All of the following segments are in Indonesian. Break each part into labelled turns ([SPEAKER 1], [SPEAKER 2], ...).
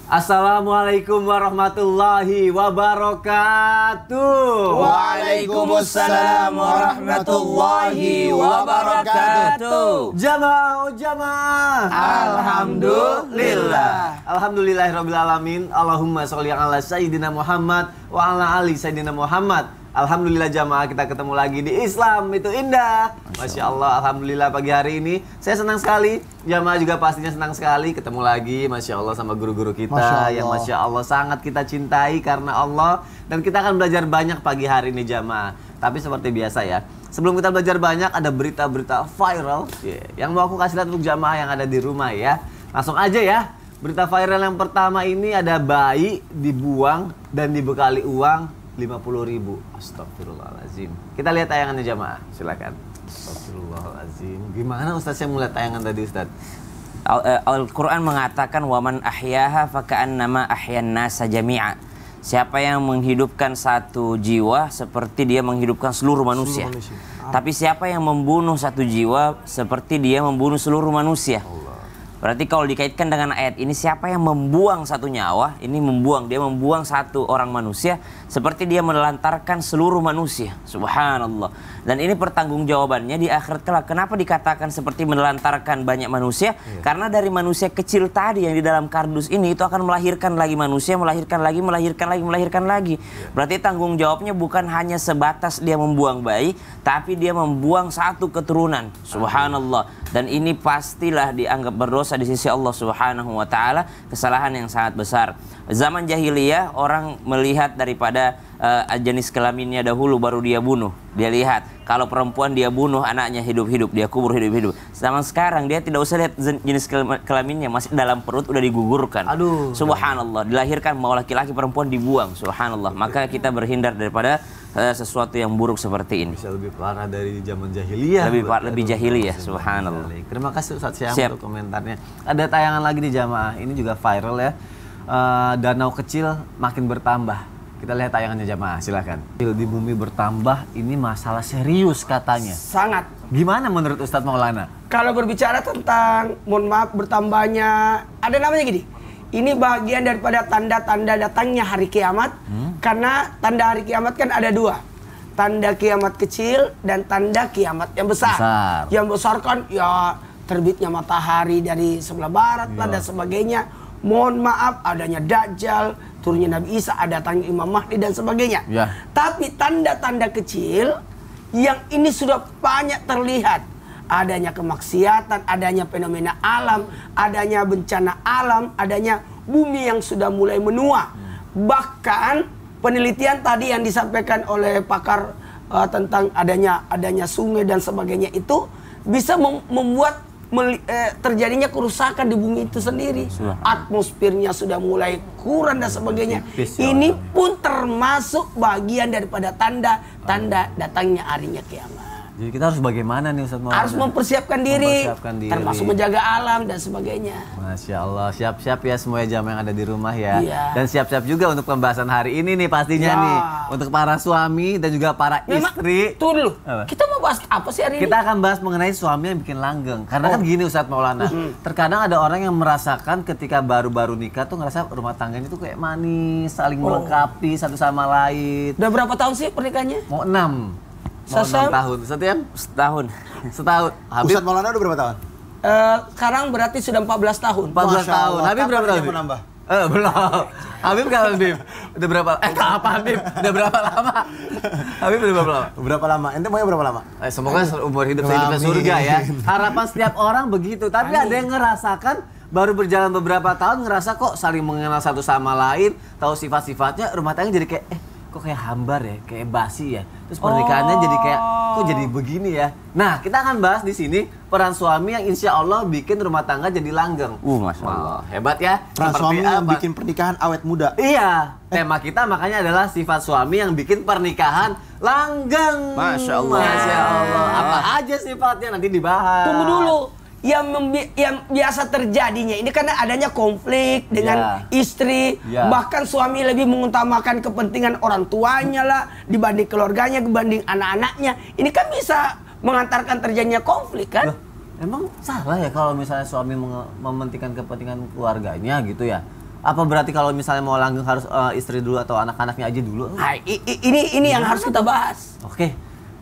[SPEAKER 1] Assalamualaikum warahmatullahi wabarakatuh.
[SPEAKER 2] Waalaikumsalam warahmatullahi wabarakatuh.
[SPEAKER 1] Jamaah.
[SPEAKER 2] Alhamdulillah.
[SPEAKER 1] Alhamdulillahirabbil alamin. Allahumma sholli ala sayyidina Muhammad wa ala ali sayyidina Muhammad. Alhamdulillah jamaah, kita ketemu lagi di Islam itu indah. Masya Allah, alhamdulillah pagi hari ini saya senang sekali. Jamaah juga pastinya senang sekali ketemu lagi, Masya Allah, sama guru-guru kita yang Masya Allah sangat kita cintai karena Allah. Dan kita akan belajar banyak pagi hari ini jamaah. Tapi seperti biasa ya, sebelum kita belajar banyak ada berita-berita viral yang mau aku kasih lihat untuk jamaah yang ada di rumah ya. Langsung aja ya. Berita viral yang pertama ini ada bayi dibuang dan dibekali uang 50.000. Astagfirullahaladzim. Kita lihat tayangannya jamaah, silakan. Astagfirullahaladzim. Gimana Ustaz, saya mulai tayangan tadi Ustaz?
[SPEAKER 2] Al-Quran mengatakan waman ahyaha faka'annama ahyan nasa jami'a. Siapa yang menghidupkan satu jiwa seperti dia menghidupkan seluruh manusia. Tapi siapa yang membunuh satu jiwa seperti dia membunuh seluruh manusia. Berarti kalau dikaitkan dengan ayat ini, siapa yang membuang satu nyawa, ini dia membuang satu orang manusia seperti dia menelantarkan seluruh manusia. Subhanallah. Dan ini pertanggungjawabannya di akhirat kelak. Kenapa dikatakan seperti menelantarkan banyak manusia? Karena dari manusia kecil tadi yang di dalam kardus ini itu akan melahirkan lagi manusia, melahirkan lagi. Berarti tanggung jawabnya bukan hanya sebatas dia membuang bayi, tapi dia membuang satu keturunan. Subhanallah. Dan ini pastilah dianggap berdosa di sisi Allah Subhanahu wa taala, kesalahan yang sangat besar. Zaman jahiliyah orang melihat daripada jenis kelaminnya dahulu baru dia bunuh. Dia lihat kalau perempuan dia bunuh anaknya hidup-hidup, dia kubur hidup-hidup. Zaman sekarang dia tidak usah lihat jenis kelaminnya, masih dalam perut udah digugurkan.
[SPEAKER 1] Aduh.
[SPEAKER 2] Subhanallah, dilahirkan mau laki-laki perempuan dibuang. Subhanallah. Maka kita berhindar daripada sesuatu yang buruk seperti ini.
[SPEAKER 1] Bisa lebih parah dari zaman jahiliyah.
[SPEAKER 2] Lebih jahiliyah. Subhanallah.
[SPEAKER 1] Terima kasih Ustaz Syam untuk komentarnya. Ada tayangan lagi di jamaah, ini juga viral ya. Danau kecil makin bertambah. Kita lihat tayangannya jamaah, silakan. Di bumi bertambah, ini masalah serius katanya.
[SPEAKER 3] Sangat.
[SPEAKER 1] Gimana menurut Ustadz Maulana?
[SPEAKER 3] Kalau berbicara tentang, mohon maaf, bertambahnya, ada namanya gini. Ini bagian daripada tanda-tanda datangnya hari kiamat. Karena tanda hari kiamat kan ada dua. Tanda kiamat kecil dan tanda kiamat yang besar. Yang besar kan ya terbitnya matahari dari sebelah barat lah dan sebagainya. Mohon maaf, adanya Dajjal, turunnya Nabi Isa, ada datangnya Imam Mahdi dan sebagainya. Tapi tanda-tanda kecil yang ini sudah banyak terlihat. Adanya kemaksiatan, adanya fenomena alam, adanya bencana alam, adanya bumi yang sudah mulai menua. Bahkan penelitian tadi yang disampaikan oleh pakar tentang adanya sungai dan sebagainya itu bisa membuat terjadinya kerusakan di bumi itu sendiri. Atmosfernya sudah mulai kurang dan sebagainya. Ini pun termasuk bagian daripada tanda-tanda datangnya harinya kiamat.
[SPEAKER 1] Jadi kita harus bagaimana nih Ustaz Maulana?
[SPEAKER 3] Harus mempersiapkan diri, termasuk menjaga alam dan sebagainya.
[SPEAKER 1] Masya Allah, siap-siap ya semua jamaah yang ada di rumah ya. Dan siap-siap juga untuk pembahasan hari ini nih pastinya nih. Untuk para suami dan juga para istri.
[SPEAKER 3] Tunggu dulu, kita mau bahas apa sih hari ini?
[SPEAKER 1] Kita akan bahas mengenai suami yang bikin langgeng. Karena kan gini Ustaz Maulana, terkadang ada orang yang merasakan ketika baru-baru nikah tuh ngerasa rumah tangganya tuh kayak manis, saling melengkapi satu sama lain.
[SPEAKER 3] Udah berapa tahun sih pernikahannya?
[SPEAKER 1] Mau 6 tahun. Setiap setahun.
[SPEAKER 4] Ustaz Maulana udah berapa tahun?
[SPEAKER 3] Sekarang berarti sudah 14 tahun.
[SPEAKER 1] 14 tahun. Habib berapa tahun?
[SPEAKER 4] Menambah.
[SPEAKER 1] Belum. Habib kapan Habib? Udah berapa? Kapan Habib? Udah berapa lama? Habib udah berapa lama?
[SPEAKER 4] Berapa lama? Ente maunya berapa lama?
[SPEAKER 1] Semoga umur hidup saya di surga ya. Harapan setiap orang begitu. Tapi ada yang ngerasakan baru berjalan beberapa tahun ngerasa kok saling mengenal satu sama lain, tahu sifat-sifatnya, rumah tangga jadi kayak kok kayak hambar ya, kayak basi ya. Terus pernikahannya jadi kayak kok jadi begini ya. Nah, kita akan bahas di sini peran suami yang insya Allah bikin rumah tangga jadi langgeng.
[SPEAKER 2] Masya Allah.
[SPEAKER 1] Hebat ya.
[SPEAKER 4] Peran suami yang bikin pernikahan awet muda.
[SPEAKER 1] Iya. Tema kita makanya adalah sifat suami yang bikin pernikahan langgeng.
[SPEAKER 2] Masya Allah.
[SPEAKER 1] Masya Allah. Apa aja sifatnya nanti dibahas.
[SPEAKER 3] Tunggu dulu. Yang biasa terjadinya ini karena adanya konflik dengan istri, bahkan suami lebih mengutamakan kepentingan orang tuanya lah dibanding keluarganya, dibanding anak-anaknya. Ini kan bisa mengantarkan terjadinya konflik kan?
[SPEAKER 1] Emang salah ya kalau misalnya suami mementingkan kepentingan keluarganya gitu ya? Apa berarti kalau misalnya mau langgeng harus istri dulu atau anak-anaknya aja dulu?
[SPEAKER 3] Nah, ini yang harus kita bahas.
[SPEAKER 1] Oke.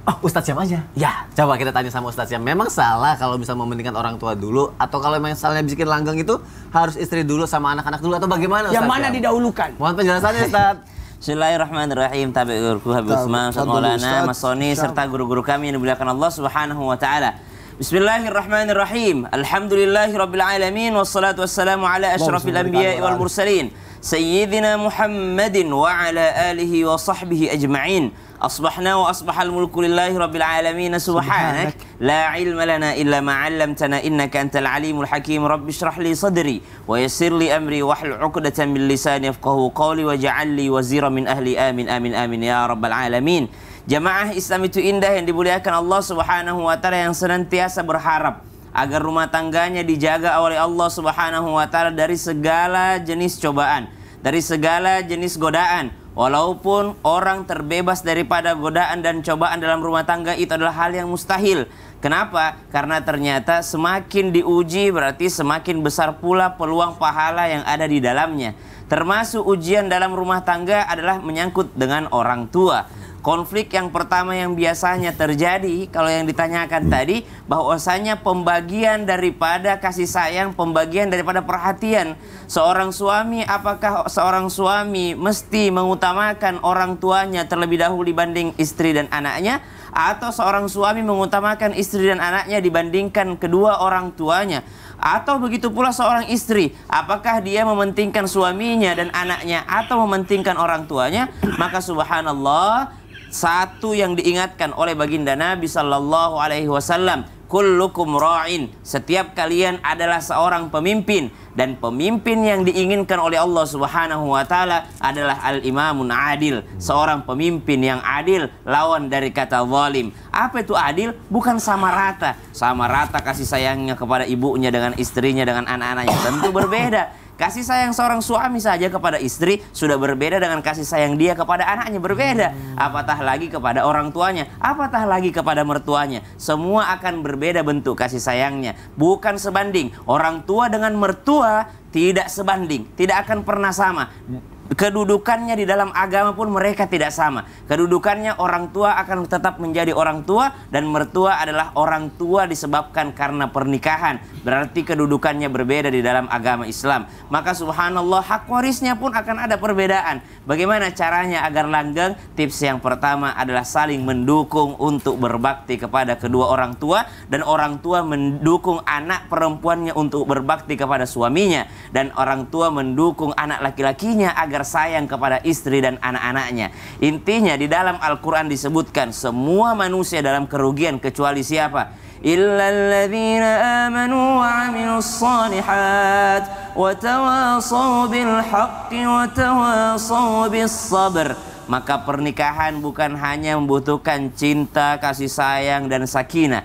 [SPEAKER 1] Oh, Ustadz Syam aja?
[SPEAKER 3] Ya.
[SPEAKER 1] Coba kita tanya sama Ustadz Syam. Memang salah kalau misalnya mementingkan orang tua dulu? Atau kalau misalnya bikin langgeng itu harus istri dulu sama anak-anak dulu? Atau bagaimana Ustadz
[SPEAKER 3] Yang mana
[SPEAKER 1] Syam?
[SPEAKER 3] didahulukan?
[SPEAKER 1] Mohon penjelasannya Ustadz.
[SPEAKER 2] Bismillahirrahmanirrahim. Tabi guruku Habib Utsman, Ustaz Maulana, Mas Soni, serta guru-guru kami yang dimuliakan Allah Subhanahu wa taala. Bismillahirrahmanirrahim. Alhamdulillahirabbil alamin wassalatu wassalamu ala asyrafil anbiya'i wal mursalin sayyidina Muhammadin wa ala alihi wa sahbihi ajma'in. Asbahna wa asbahal mulku lillahi rabbil alamin. Subhanak la ilma lana illa ma 'allamtana innaka antal alimul hakim. Rabbi shrah li sadri wa yassir li amri wahlul 'uqdatam min lisani yafqahu qawli waj'al li wazira min ahli. Amin amin amin ya rabbal alamin. Jamaah Islam itu indah yang dimuliakan Allah Subhanahu wa taala, yang senantiasa berharap agar rumah tangganya dijaga oleh Allah Subhanahu wa taala dari segala jenis cobaan, dari segala jenis godaan. Walaupun orang terbebas daripada godaan dan cobaan dalam rumah tangga, itu adalah hal yang mustahil. Kenapa? Karena ternyata semakin diuji berarti semakin besar pula peluang pahala yang ada di dalamnya. Termasuk ujian dalam rumah tangga adalah menyangkut dengan orang tua. Konflik yang pertama yang biasanya terjadi kalau yang ditanyakan tadi, bahwasanya pembagian daripada kasih sayang, pembagian daripada perhatian. Seorang suami, apakah seorang suami mesti mengutamakan orang tuanya terlebih dahulu dibanding istri dan anaknya? Atau seorang suami mengutamakan istri dan anaknya dibandingkan kedua orang tuanya? Atau begitu pula seorang istri, apakah dia mementingkan suaminya dan anaknya atau mementingkan orang tuanya? Maka subhanallah, satu yang diingatkan oleh baginda Nabi sallallahu alaihi wasallam, kullukum ra'in, setiap kalian adalah seorang pemimpin, dan pemimpin yang diinginkan oleh Allah Subhanahu wa taala adalah al-imamun adil, seorang pemimpin yang adil, lawan dari kata zalim. Apa itu adil? Bukan sama rata. Sama rata kasih sayangnya kepada ibunya dengan istrinya dengan anak-anaknya, tentu berbeda. Kasih sayang seorang suami saja kepada istri sudah berbeda dengan kasih sayang dia kepada anaknya, berbeda. Apatah lagi kepada orang tuanya, apatah lagi kepada mertuanya. Semua akan berbeda bentuk kasih sayangnya. Bukan sebanding. Orang tua dengan mertua tidak sebanding, tidak akan pernah sama. Kedudukannya di dalam agama pun mereka tidak sama. Kedudukannya orang tua akan tetap menjadi orang tua, dan mertua adalah orang tua disebabkan karena pernikahan. Berarti kedudukannya berbeda di dalam agama Islam. Maka subhanallah, hak warisnya pun akan ada perbedaan. Bagaimana caranya agar langgeng? Tips yang pertama adalah saling mendukung untuk berbakti kepada kedua orang tua, dan orang tua mendukung anak perempuannya untuk berbakti kepada suaminya, dan orang tua mendukung anak laki-lakinya agar sayang kepada istri dan anak-anaknya. Intinya di dalam Al-Quran disebutkan semua manusia dalam kerugian kecuali siapa? Illalladzina amanu wa amilus salihat wa tawasaw bil haqqi wa tawasaw bis sabr. Maka pernikahan bukan hanya membutuhkan cinta, kasih sayang, dan sakinah,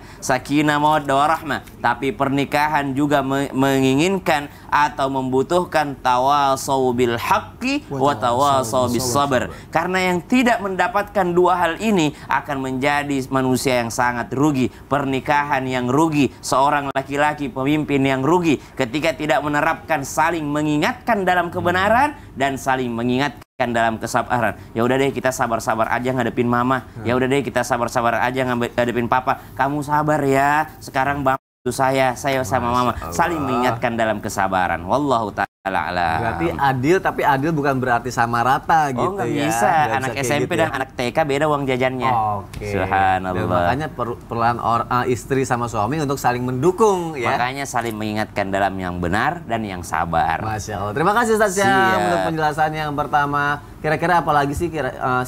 [SPEAKER 2] mawaddah warahmah, tapi pernikahan juga menginginkan atau membutuhkan tawasaw bil haqqi wa tawasaw bis sabr. Karena yang tidak mendapatkan dua hal ini akan menjadi manusia yang sangat rugi. Pernikahan yang rugi, seorang laki-laki pemimpin yang rugi ketika tidak menerapkan saling mengingatkan dalam kebenaran dan saling mengingatkan dalam kesabaran. Ya udah deh, kita sabar-sabar aja ngadepin mama. Ya udah deh, kita sabar-sabar aja ngadepin papa. Kamu sabar ya. Sekarang bantu saya sama mama. Saling mengingatkan dalam kesabaran. Wallahu ta'ala alam.
[SPEAKER 1] Berarti adil, tapi adil bukan berarti sama rata gitu.
[SPEAKER 2] Oh, nggak
[SPEAKER 1] ya.
[SPEAKER 2] bisa.
[SPEAKER 1] Nggak
[SPEAKER 2] Anak
[SPEAKER 1] bisa
[SPEAKER 2] SMP
[SPEAKER 1] gitu
[SPEAKER 2] dan
[SPEAKER 1] ya.
[SPEAKER 2] anak TK beda uang jajannya.
[SPEAKER 1] Oke.
[SPEAKER 2] Subhanallah.
[SPEAKER 1] Dan makanya peran istri sama suami untuk saling mendukung ya.
[SPEAKER 2] Makanya saling mengingatkan dalam yang benar dan yang sabar.
[SPEAKER 1] Masya Allah. Terima kasih Ustaz Syam untuk penjelasan yang pertama. Kira-kira apa lagi sih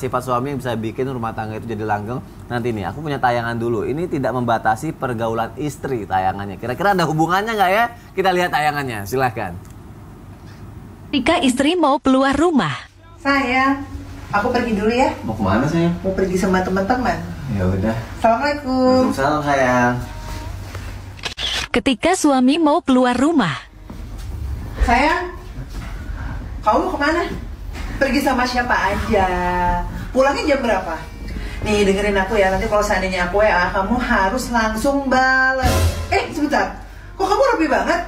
[SPEAKER 1] sifat suami yang bisa bikin rumah tangga itu jadi langgeng? Nanti nih, aku punya tayangan dulu. Ini tidak membatasi pergaulan istri tayangannya. Kira-kira ada hubungannya nggak ya? Kita lihat tayangannya. Silahkan.
[SPEAKER 5] Ketika istri mau keluar rumah.
[SPEAKER 6] Sayang, aku pergi dulu ya.
[SPEAKER 1] Mau kemana sayang?
[SPEAKER 6] Mau pergi sama teman-teman.
[SPEAKER 1] Ya udah.
[SPEAKER 6] Assalamualaikum.
[SPEAKER 1] Waalaikumsalam sayang.
[SPEAKER 5] Ketika suami mau keluar rumah.
[SPEAKER 6] Sayang, kamu mau kemana? Pergi sama siapa aja. Pulangnya jam berapa? Nih dengerin aku ya. Nanti kalau seandainya aku WA, kamu harus langsung bales. Sebentar. Kok kamu rapi banget?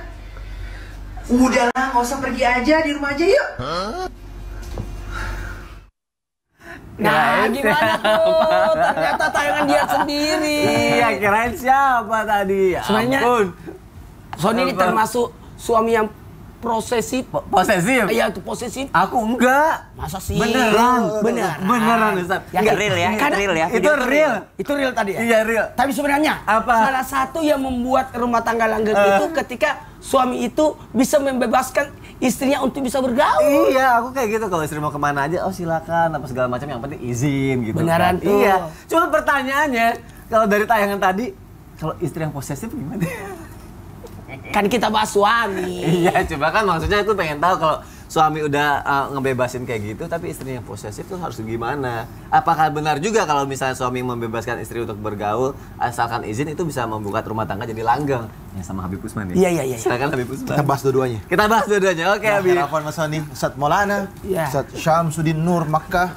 [SPEAKER 6] Udahlah, nggak usah pergi aja, di rumah aja yuk.
[SPEAKER 3] Nah, gimana tuh? Ternyata tayangan dia sendiri.
[SPEAKER 1] Iya, kirain siapa tadi? Ya
[SPEAKER 3] Sebenarnya
[SPEAKER 1] ampun.
[SPEAKER 3] Sony ini termasuk suami yang posesif.
[SPEAKER 1] Posesif?
[SPEAKER 3] Iya, itu posesif.
[SPEAKER 1] Aku enggak.
[SPEAKER 3] Masa sih?
[SPEAKER 1] Beneran.
[SPEAKER 3] Beneran.
[SPEAKER 1] Ustaz.
[SPEAKER 3] Ya,
[SPEAKER 2] Enggak real ya,
[SPEAKER 3] Karena
[SPEAKER 2] real ya.
[SPEAKER 1] Itu
[SPEAKER 2] Video
[SPEAKER 1] real.
[SPEAKER 3] Itu real tadi ya?
[SPEAKER 1] Iya, real.
[SPEAKER 3] Tapi sebenarnya
[SPEAKER 1] Apa?
[SPEAKER 3] salah satu yang membuat rumah tangga langgeng itu ketika suami itu bisa membebaskan istrinya untuk bisa bergaul.
[SPEAKER 1] Iya, aku kayak gitu kalau istri mau kemana aja, oh silakan apa segala macam, yang penting izin gitu.
[SPEAKER 3] Beneran
[SPEAKER 1] kan.
[SPEAKER 3] tuh.
[SPEAKER 1] Iya. Cuma pertanyaannya, kalau dari tayangan tadi, kalau istri yang posesif gimana?
[SPEAKER 3] Kan kita bahas suami.
[SPEAKER 1] Iya, coba kan maksudnya itu pengen tahu kalau suami udah ngebebasin kayak gitu, tapi istrinya yang posesif tuh harus gimana? Apakah benar juga kalau misalnya suami membebaskan istri untuk bergaul, asalkan izin itu bisa membuka rumah tangga jadi langgeng? Ya sama Habib Usman ya?
[SPEAKER 3] Iya.
[SPEAKER 1] Silakan Habib Usman.
[SPEAKER 4] Kita bahas dua-duanya.
[SPEAKER 1] Kita bahas dua-duanya, oke Habib.
[SPEAKER 4] Afwan Mas Sony, Ustaz Maulana,
[SPEAKER 3] Iya.
[SPEAKER 4] Ustaz Syamsuddin Nur Makkah.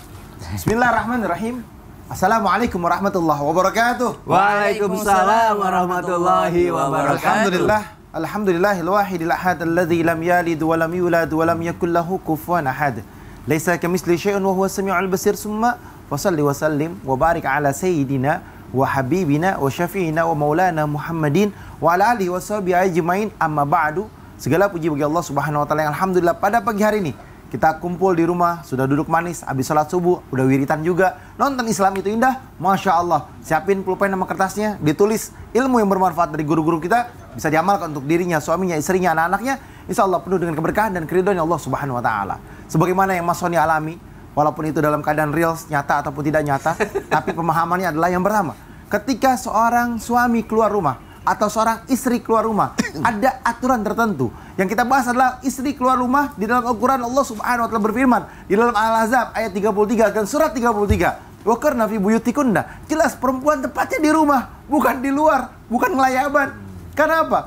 [SPEAKER 4] Bismillahirrahmanirrahim. Assalamualaikum warahmatullahi wabarakatuh.
[SPEAKER 1] Waalaikumsalam warahmatullahi wabarakatuh.
[SPEAKER 4] Alhamdulillahil wahidil ahad alladzi lam yalid wa lam yulad wa lam yakul lahu kufuwan ahad. Laisa kamitslihi syai'un wa huwas samiul basir. Summa wa salli wa sallim wa barik ala sayyidina wa habibina wa syafi'ina wa maulana Muhammadin wa ala alihi wa sahbihi ajmain. Amma ba'du. Segala puji bagi Allah Subhanahu wa taala yang alhamdulillah pada pagi hari ini kita kumpul di rumah, sudah duduk manis, habis sholat subuh, udah wiritan juga, nonton Islam itu indah, Masya Allah. Siapin pulpen sama kertasnya, ditulis ilmu yang bermanfaat dari guru-guru kita, bisa diamalkan untuk dirinya, suaminya, istrinya, anak-anaknya, insya Allah penuh dengan keberkahan dan keridhaan Allah Subhanahu Wa Taala. Sebagaimana yang Mas Sony alami, walaupun itu dalam keadaan real, nyata ataupun tidak nyata, tapi pemahamannya adalah yang pertama, ketika seorang suami keluar rumah, atau seorang istri keluar rumah, ada aturan tertentu. Yang kita bahas adalah istri keluar rumah. Di dalam Al-Quran Allah Subhanahu wa taala berfirman di dalam Al-Ahzab ayat 33 dan surat 33, waqarna fi buyutikunna. Jelas perempuan tepatnya di rumah, bukan di luar, bukan ngelayaban. Karena apa?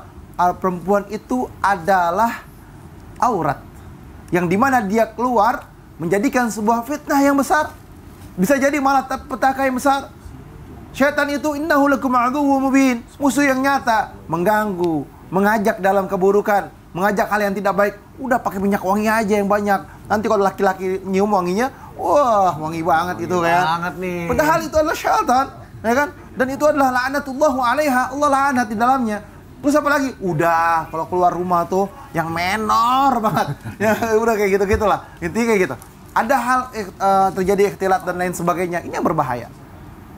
[SPEAKER 4] Perempuan itu adalah aurat, yang dimana dia keluar menjadikan sebuah fitnah yang besar. Bisa jadi malah petaka yang besar. Syaitan itu innahu lakum aduwwum mubin, musuh yang nyata, mengganggu, mengajak dalam keburukan, mengajak hal yang tidak baik. Udah pakai minyak wangi aja yang banyak. Nanti kalau laki-laki nyium wanginya, wah wangi banget itu kan.
[SPEAKER 1] Banget nih.
[SPEAKER 4] Padahal itu adalah syaitan, ya kan? Dan itu adalah la'natullahu 'alaiha, Allah laknat di dalamnya. Terus apa lagi? Udah kalau keluar rumah tuh yang menor banget. Ya udah kayak gitu-gitulah. Intinya kayak gitu. Ada hal terjadi ikhtilat dan lain sebagainya. Ini yang berbahaya.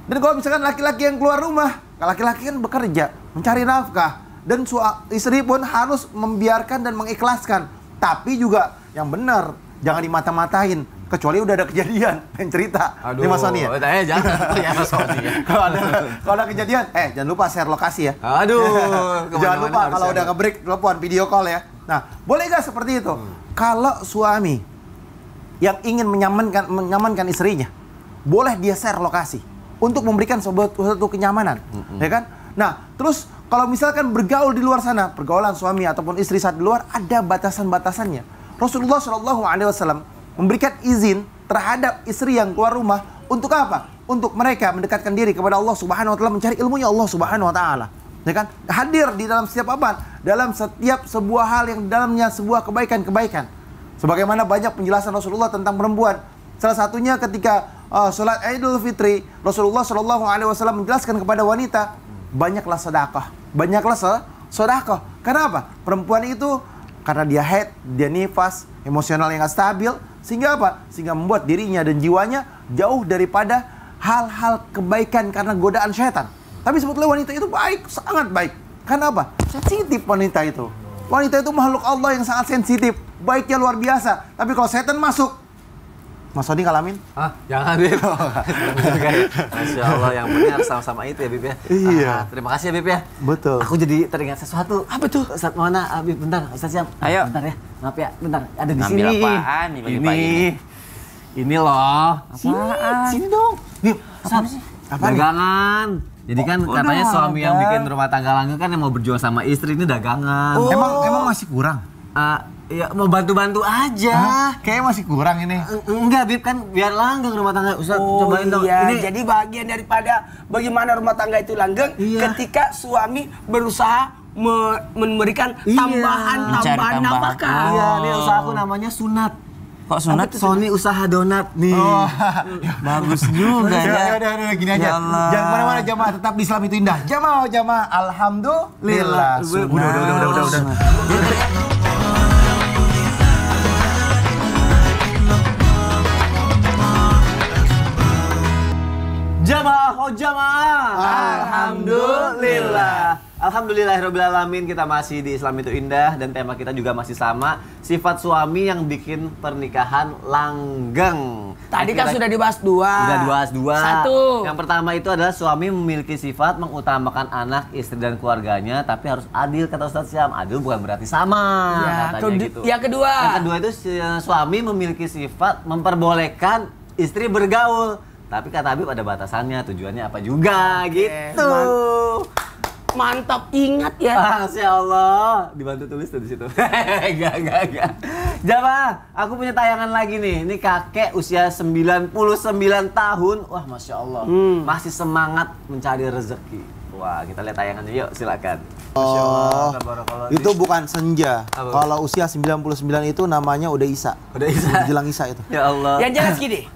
[SPEAKER 4] Dan kalau misalkan laki-laki yang keluar rumah, laki-laki kan bekerja, mencari nafkah, dan istri pun harus membiarkan dan mengikhlaskan. Tapi juga yang benar, jangan dimata-matain, kecuali udah ada kejadian yang cerita.
[SPEAKER 1] Aduh,
[SPEAKER 4] ini Mas Sony ya?
[SPEAKER 1] Jangan ya Mas Sony ya.
[SPEAKER 4] Kalau ada kejadian, jangan lupa share lokasi ya.
[SPEAKER 1] Aduh,
[SPEAKER 4] jangan lupa kalau udah nge-break telepon video call ya. Nah, boleh gak seperti itu? Kalau suami yang ingin menyamankan istrinya, boleh dia share lokasi untuk memberikan suatu kenyamanan, ya kan? Nah, terus kalau misalkan bergaul di luar sana, pergaulan suami ataupun istri saat di luar, ada batasan-batasannya. Rasulullah SAW memberikan izin terhadap istri yang keluar rumah untuk apa? Untuk mereka mendekatkan diri kepada Allah Subhanahu Wa Taala, mencari ilmunya Allah Subhanahu Wa Taala, ya kan? Hadir di dalam setiap apa? Dalam setiap sebuah hal yang dalamnya sebuah kebaikan-kebaikan. Sebagaimana banyak penjelasan Rasulullah tentang perempuan. Salah satunya ketika sholat Idul Fitri, Rasulullah SAW menjelaskan kepada wanita, banyaklah sedekah, banyaklah sedekah. Karena apa? Perempuan itu karena dia haid, dia nifas, emosional yang gak stabil, sehingga apa? Sehingga membuat dirinya dan jiwanya jauh daripada hal-hal kebaikan karena godaan syaitan. Tapi sebetulnya wanita itu baik, sangat baik. Karena apa? Sensitif wanita itu. Wanita itu makhluk Allah yang sangat sensitif, baiknya luar biasa. Tapi kalau setan masuk, Mas Sony ngalamin?
[SPEAKER 1] Jangan Bib. Masya Allah, yang penting harus sama-sama itu ya Bib ya.
[SPEAKER 4] Iya.
[SPEAKER 1] Terima kasih ya Bib ya.
[SPEAKER 4] Betul.
[SPEAKER 1] Aku jadi teringat sesuatu.
[SPEAKER 3] Apa tuh?
[SPEAKER 1] Ustaz mana? Bib bentar, Ustaz Syam.
[SPEAKER 2] Ayo.
[SPEAKER 1] Bentar ya. Maaf ya, bentar. Ada di
[SPEAKER 2] Ngambil
[SPEAKER 1] sini.
[SPEAKER 2] apaan nih pagi-pagi nih?
[SPEAKER 1] Ini loh.
[SPEAKER 2] Apaan?
[SPEAKER 1] Sini dong. Bib, Ustaz. Dagangan. Jadi kan katanya suami yang bikin rumah tangga langgeng kan yang mau berjuang sama istri ini dagangan.
[SPEAKER 4] Emang masih kurang?
[SPEAKER 1] Ya mau bantu-bantu aja.
[SPEAKER 4] Kayaknya masih kurang ini.
[SPEAKER 1] Enggak, Bib, kan biar langgeng rumah tangga. Ustaz, cobain dong.
[SPEAKER 3] Iya,
[SPEAKER 1] Ini
[SPEAKER 3] jadi bagian daripada bagaimana rumah tangga itu langgeng
[SPEAKER 1] Iya.
[SPEAKER 3] ketika suami berusaha memberikan
[SPEAKER 1] Iya.
[SPEAKER 3] tambahan
[SPEAKER 2] Mencari tambahan.
[SPEAKER 3] nafkah.
[SPEAKER 1] Iya, ini usahaku namanya sunat.
[SPEAKER 2] Kok sunat?
[SPEAKER 1] Sony usaha donat nih.
[SPEAKER 2] Bagus juga ya.
[SPEAKER 4] Udah, gini aja.
[SPEAKER 2] Ya Allah.
[SPEAKER 4] Jangan kemana-mana jamaah, tetap di Islam itu indah. Jamaah, alhamdulillah. Udah.
[SPEAKER 1] Jamaah, oh jamaah. Alhamdulillah. Alhamdulillahirrahmanirrahim, kita masih di Islam itu Indah dan tema kita juga masih sama, sifat suami yang bikin pernikahan langgeng.
[SPEAKER 3] Tadi kan sudah dibahas dua.
[SPEAKER 1] Sudah dibahas dua.
[SPEAKER 3] Satu.
[SPEAKER 1] Yang pertama itu adalah suami memiliki sifat mengutamakan anak, istri dan keluarganya, tapi harus adil, kata Ustaz Syam. Adil bukan berarti sama,
[SPEAKER 3] Ya,
[SPEAKER 1] katanya gitu.
[SPEAKER 3] yang kedua.
[SPEAKER 1] Yang kedua itu suami memiliki sifat memperbolehkan istri bergaul. Tapi kata Habib ada batasannya, tujuannya apa juga gitu.
[SPEAKER 3] Mantap, ingat ya.
[SPEAKER 1] Masya Allah, dibantu tulis tuh di situ. Gak. Jamaah, aku punya tayangan lagi nih. Ini kakek usia 99 tahun. Wah, Masya Allah. Masih semangat mencari rezeki. Wah, kita lihat tayangannya yuk, silakan. Masya Allah, tabarakallah.
[SPEAKER 4] Itu bukan senja.
[SPEAKER 1] Apa?
[SPEAKER 4] Kalau usia 99 itu namanya udah Isa.
[SPEAKER 1] Udah Isa.
[SPEAKER 4] Jelang Isa itu.
[SPEAKER 1] Ya Allah.
[SPEAKER 3] Yang jelas gini.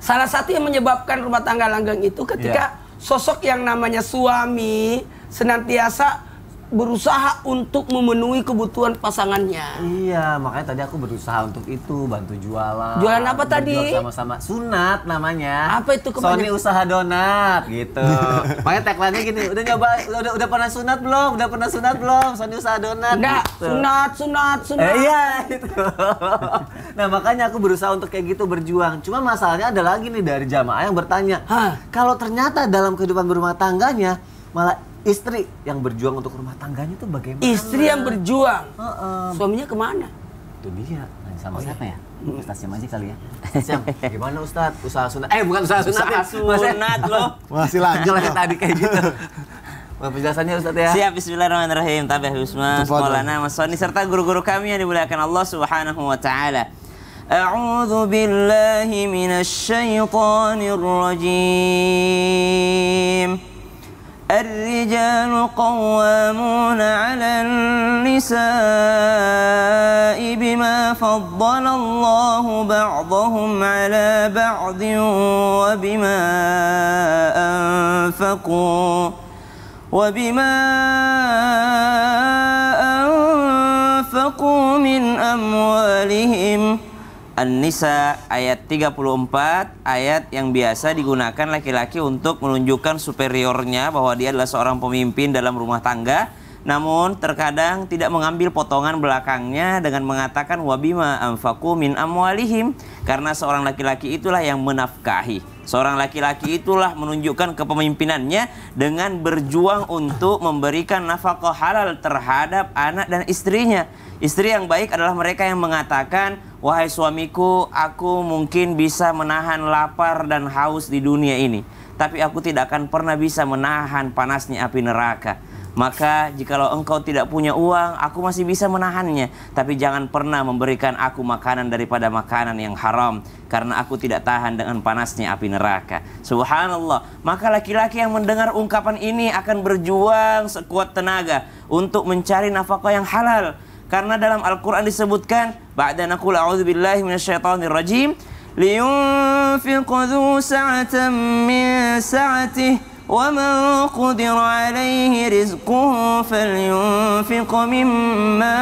[SPEAKER 3] Salah satu yang menyebabkan rumah tangga langgeng itu ketika sosok yang namanya suami senantiasa berusaha untuk memenuhi kebutuhan pasangannya.
[SPEAKER 1] Iya, makanya tadi aku berusaha untuk itu, bantu jualan.
[SPEAKER 3] Jualan apa tadi?
[SPEAKER 1] Berjuang sama-sama. Sunat namanya.
[SPEAKER 3] Apa itu
[SPEAKER 1] Sony usaha donat gitu. Makanya tagline-nya gini, udah nyoba, udah pernah sunat belum? Udah pernah sunat belum? Sony usaha donat.
[SPEAKER 3] Enggak,
[SPEAKER 1] gitu.
[SPEAKER 3] sunat.
[SPEAKER 1] Iya, itu. Nah, makanya aku berusaha untuk kayak gitu berjuang. Cuma masalahnya ada lagi nih dari jamaah yang bertanya, kalau ternyata dalam kehidupan berumah tangganya malah istri yang berjuang untuk rumah tangganya itu bagaimana?
[SPEAKER 3] Istri yang berjuang. Suaminya kemana?
[SPEAKER 1] Itu dia. Nanya sama siapa ya? Ustaz Syam aja kali ya. Ustaz Syam, gimana Ustaz? Usaha sunat. Bukan usaha sunat.
[SPEAKER 2] Usaha sunat loh.
[SPEAKER 4] Masih lanjut.
[SPEAKER 1] Kalau tadi kayak gitu. Penjelasannya Ustaz ya.
[SPEAKER 2] Siap, bismillahirrahmanirrahim. Tabah Usman, Maulana Mas Sony serta guru-guru kami yang dimuliakan Allah Subhanahu wa taala. A'udzu billahi minasy syaithanir rajim. الرجال قوامون على النساء بما فضل الله بعضهم على بعض وبما أنفقوا من أموالهم. An-Nisa ayat 34, ayat yang biasa digunakan laki-laki untuk menunjukkan superiornya bahwa dia adalah seorang pemimpin dalam rumah tangga, namun terkadang tidak mengambil potongan belakangnya dengan mengatakan wabima anfaqu min amwalihim, karena seorang laki-laki itulah yang menafkahi. Seorang laki-laki itulah menunjukkan kepemimpinannya dengan berjuang untuk memberikan nafkah halal terhadap anak dan istrinya. Istri yang baik adalah mereka yang mengatakan, wahai suamiku, aku mungkin bisa menahan lapar dan haus di dunia ini, tapi aku tidak akan pernah bisa menahan panasnya api neraka. Maka jikalau engkau tidak punya uang, aku masih bisa menahannya, tapi jangan pernah memberikan aku makanan daripada makanan yang haram, karena aku tidak tahan dengan panasnya api neraka. Subhanallah. Maka laki-laki yang mendengar ungkapan ini akan berjuang sekuat tenaga untuk mencari nafkah yang halal. Karena dalam Al-Quran disebutkan, ba'da naqul a'udzubillahi minasyaitonirrajim, liyunfiq dzu sa'atan min sa'atihi wa man qudira 'alaihi rizquhu falyunfiq mimma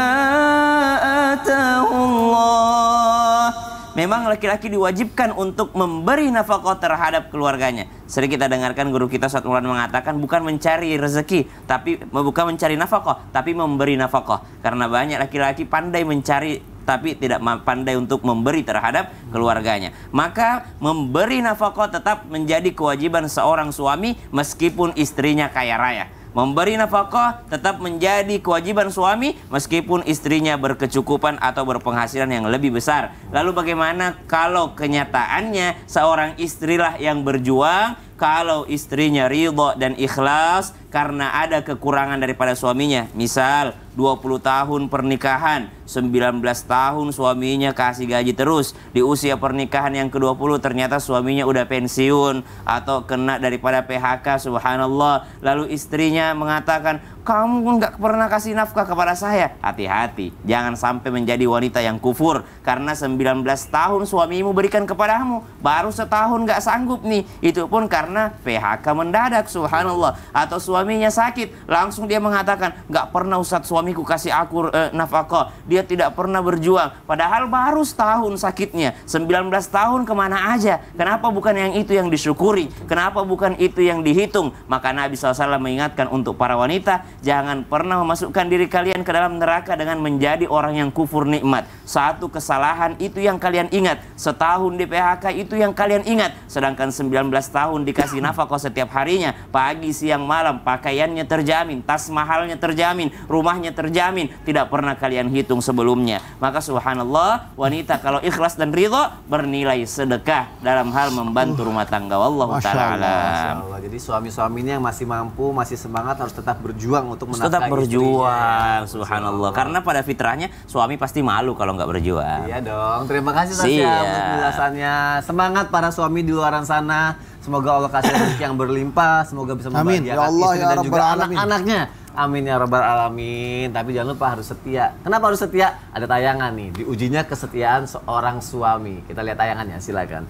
[SPEAKER 2] ataahu Allah. Memang laki-laki diwajibkan untuk memberi nafkah terhadap keluarganya. Sering kita dengarkan guru kita Ustaz Mulan mengatakan bukan mencari rezeki, tapi bukan mencari nafkah, tapi memberi nafkah. Karena banyak laki-laki pandai mencari tapi tidak pandai untuk memberi terhadap keluarganya. Maka memberi nafkah tetap menjadi kewajiban seorang suami meskipun istrinya kaya raya. Memberi nafkah tetap menjadi kewajiban suami meskipun istrinya berkecukupan atau berpenghasilan yang lebih besar. Lalu bagaimana kalau kenyataannya seorang istrilah yang berjuang, kalau istrinya ridha dan ikhlas karena ada kekurangan daripada suaminya. Misal 20 tahun pernikahan, 19 tahun suaminya kasih gaji terus. Di usia pernikahan yang ke-20 ternyata suaminya udah pensiun atau kena daripada PHK, subhanallah. Lalu istrinya mengatakan, kamu nggak pernah kasih nafkah kepada saya. Hati-hati, jangan sampai menjadi wanita yang kufur. Karena 19 tahun suamimu berikan kepadamu, baru setahun nggak sanggup nih. Itu pun karena PHK mendadak, subhanallah. Atau suaminya sakit, langsung dia mengatakan, nggak pernah Ustadz suamiku kasih aku nafkah. Dia tidak pernah berjuang. Padahal baru setahun sakitnya. 19 tahun kemana aja? Kenapa bukan yang itu yang disyukuri? Kenapa bukan itu yang dihitung? Maka Nabi SAW mengingatkan untuk para wanita, jangan pernah memasukkan diri kalian ke dalam neraka dengan menjadi orang yang kufur nikmat. Satu kesalahan itu yang kalian ingat. Setahun di PHK itu yang kalian ingat. Sedangkan 19 tahun dikasih nafkah setiap harinya. Pagi, siang, malam. Pakaiannya terjamin. Tas mahalnya terjamin. Rumahnya terjamin. Tidak pernah kalian hitung sebelumnya. Maka subhanallah, wanita kalau ikhlas dan ridho bernilai sedekah dalam hal membantu rumah tangga. Wallahu ta'ala alam.
[SPEAKER 1] Jadi suami-suaminya yang masih mampu, masih semangat harus tetap berjuang untuk menafkahi
[SPEAKER 2] Tetap berjuang,
[SPEAKER 1] istrinya.
[SPEAKER 2] subhanallah. Karena pada fitrahnya suami pasti malu kalau nggak berjuang.
[SPEAKER 1] Iya dong. Terima kasih Tasya
[SPEAKER 2] Siap.
[SPEAKER 1] untuk penjelasannya. Semangat para suami di luar sana. Semoga Allah kasih rezeki yang berlimpah. Semoga bisa
[SPEAKER 4] Amin.
[SPEAKER 1] membahagiakan
[SPEAKER 4] Ya Allah,
[SPEAKER 1] istri
[SPEAKER 4] ya
[SPEAKER 1] dan juga
[SPEAKER 4] Rabbal Alamin.
[SPEAKER 1] anak-anaknya. Amin ya Rabbal Alamin. Tapi jangan lupa harus setia. Kenapa harus setia? Ada tayangan nih. Diujinya kesetiaan seorang suami. Kita lihat tayangannya. Silakan.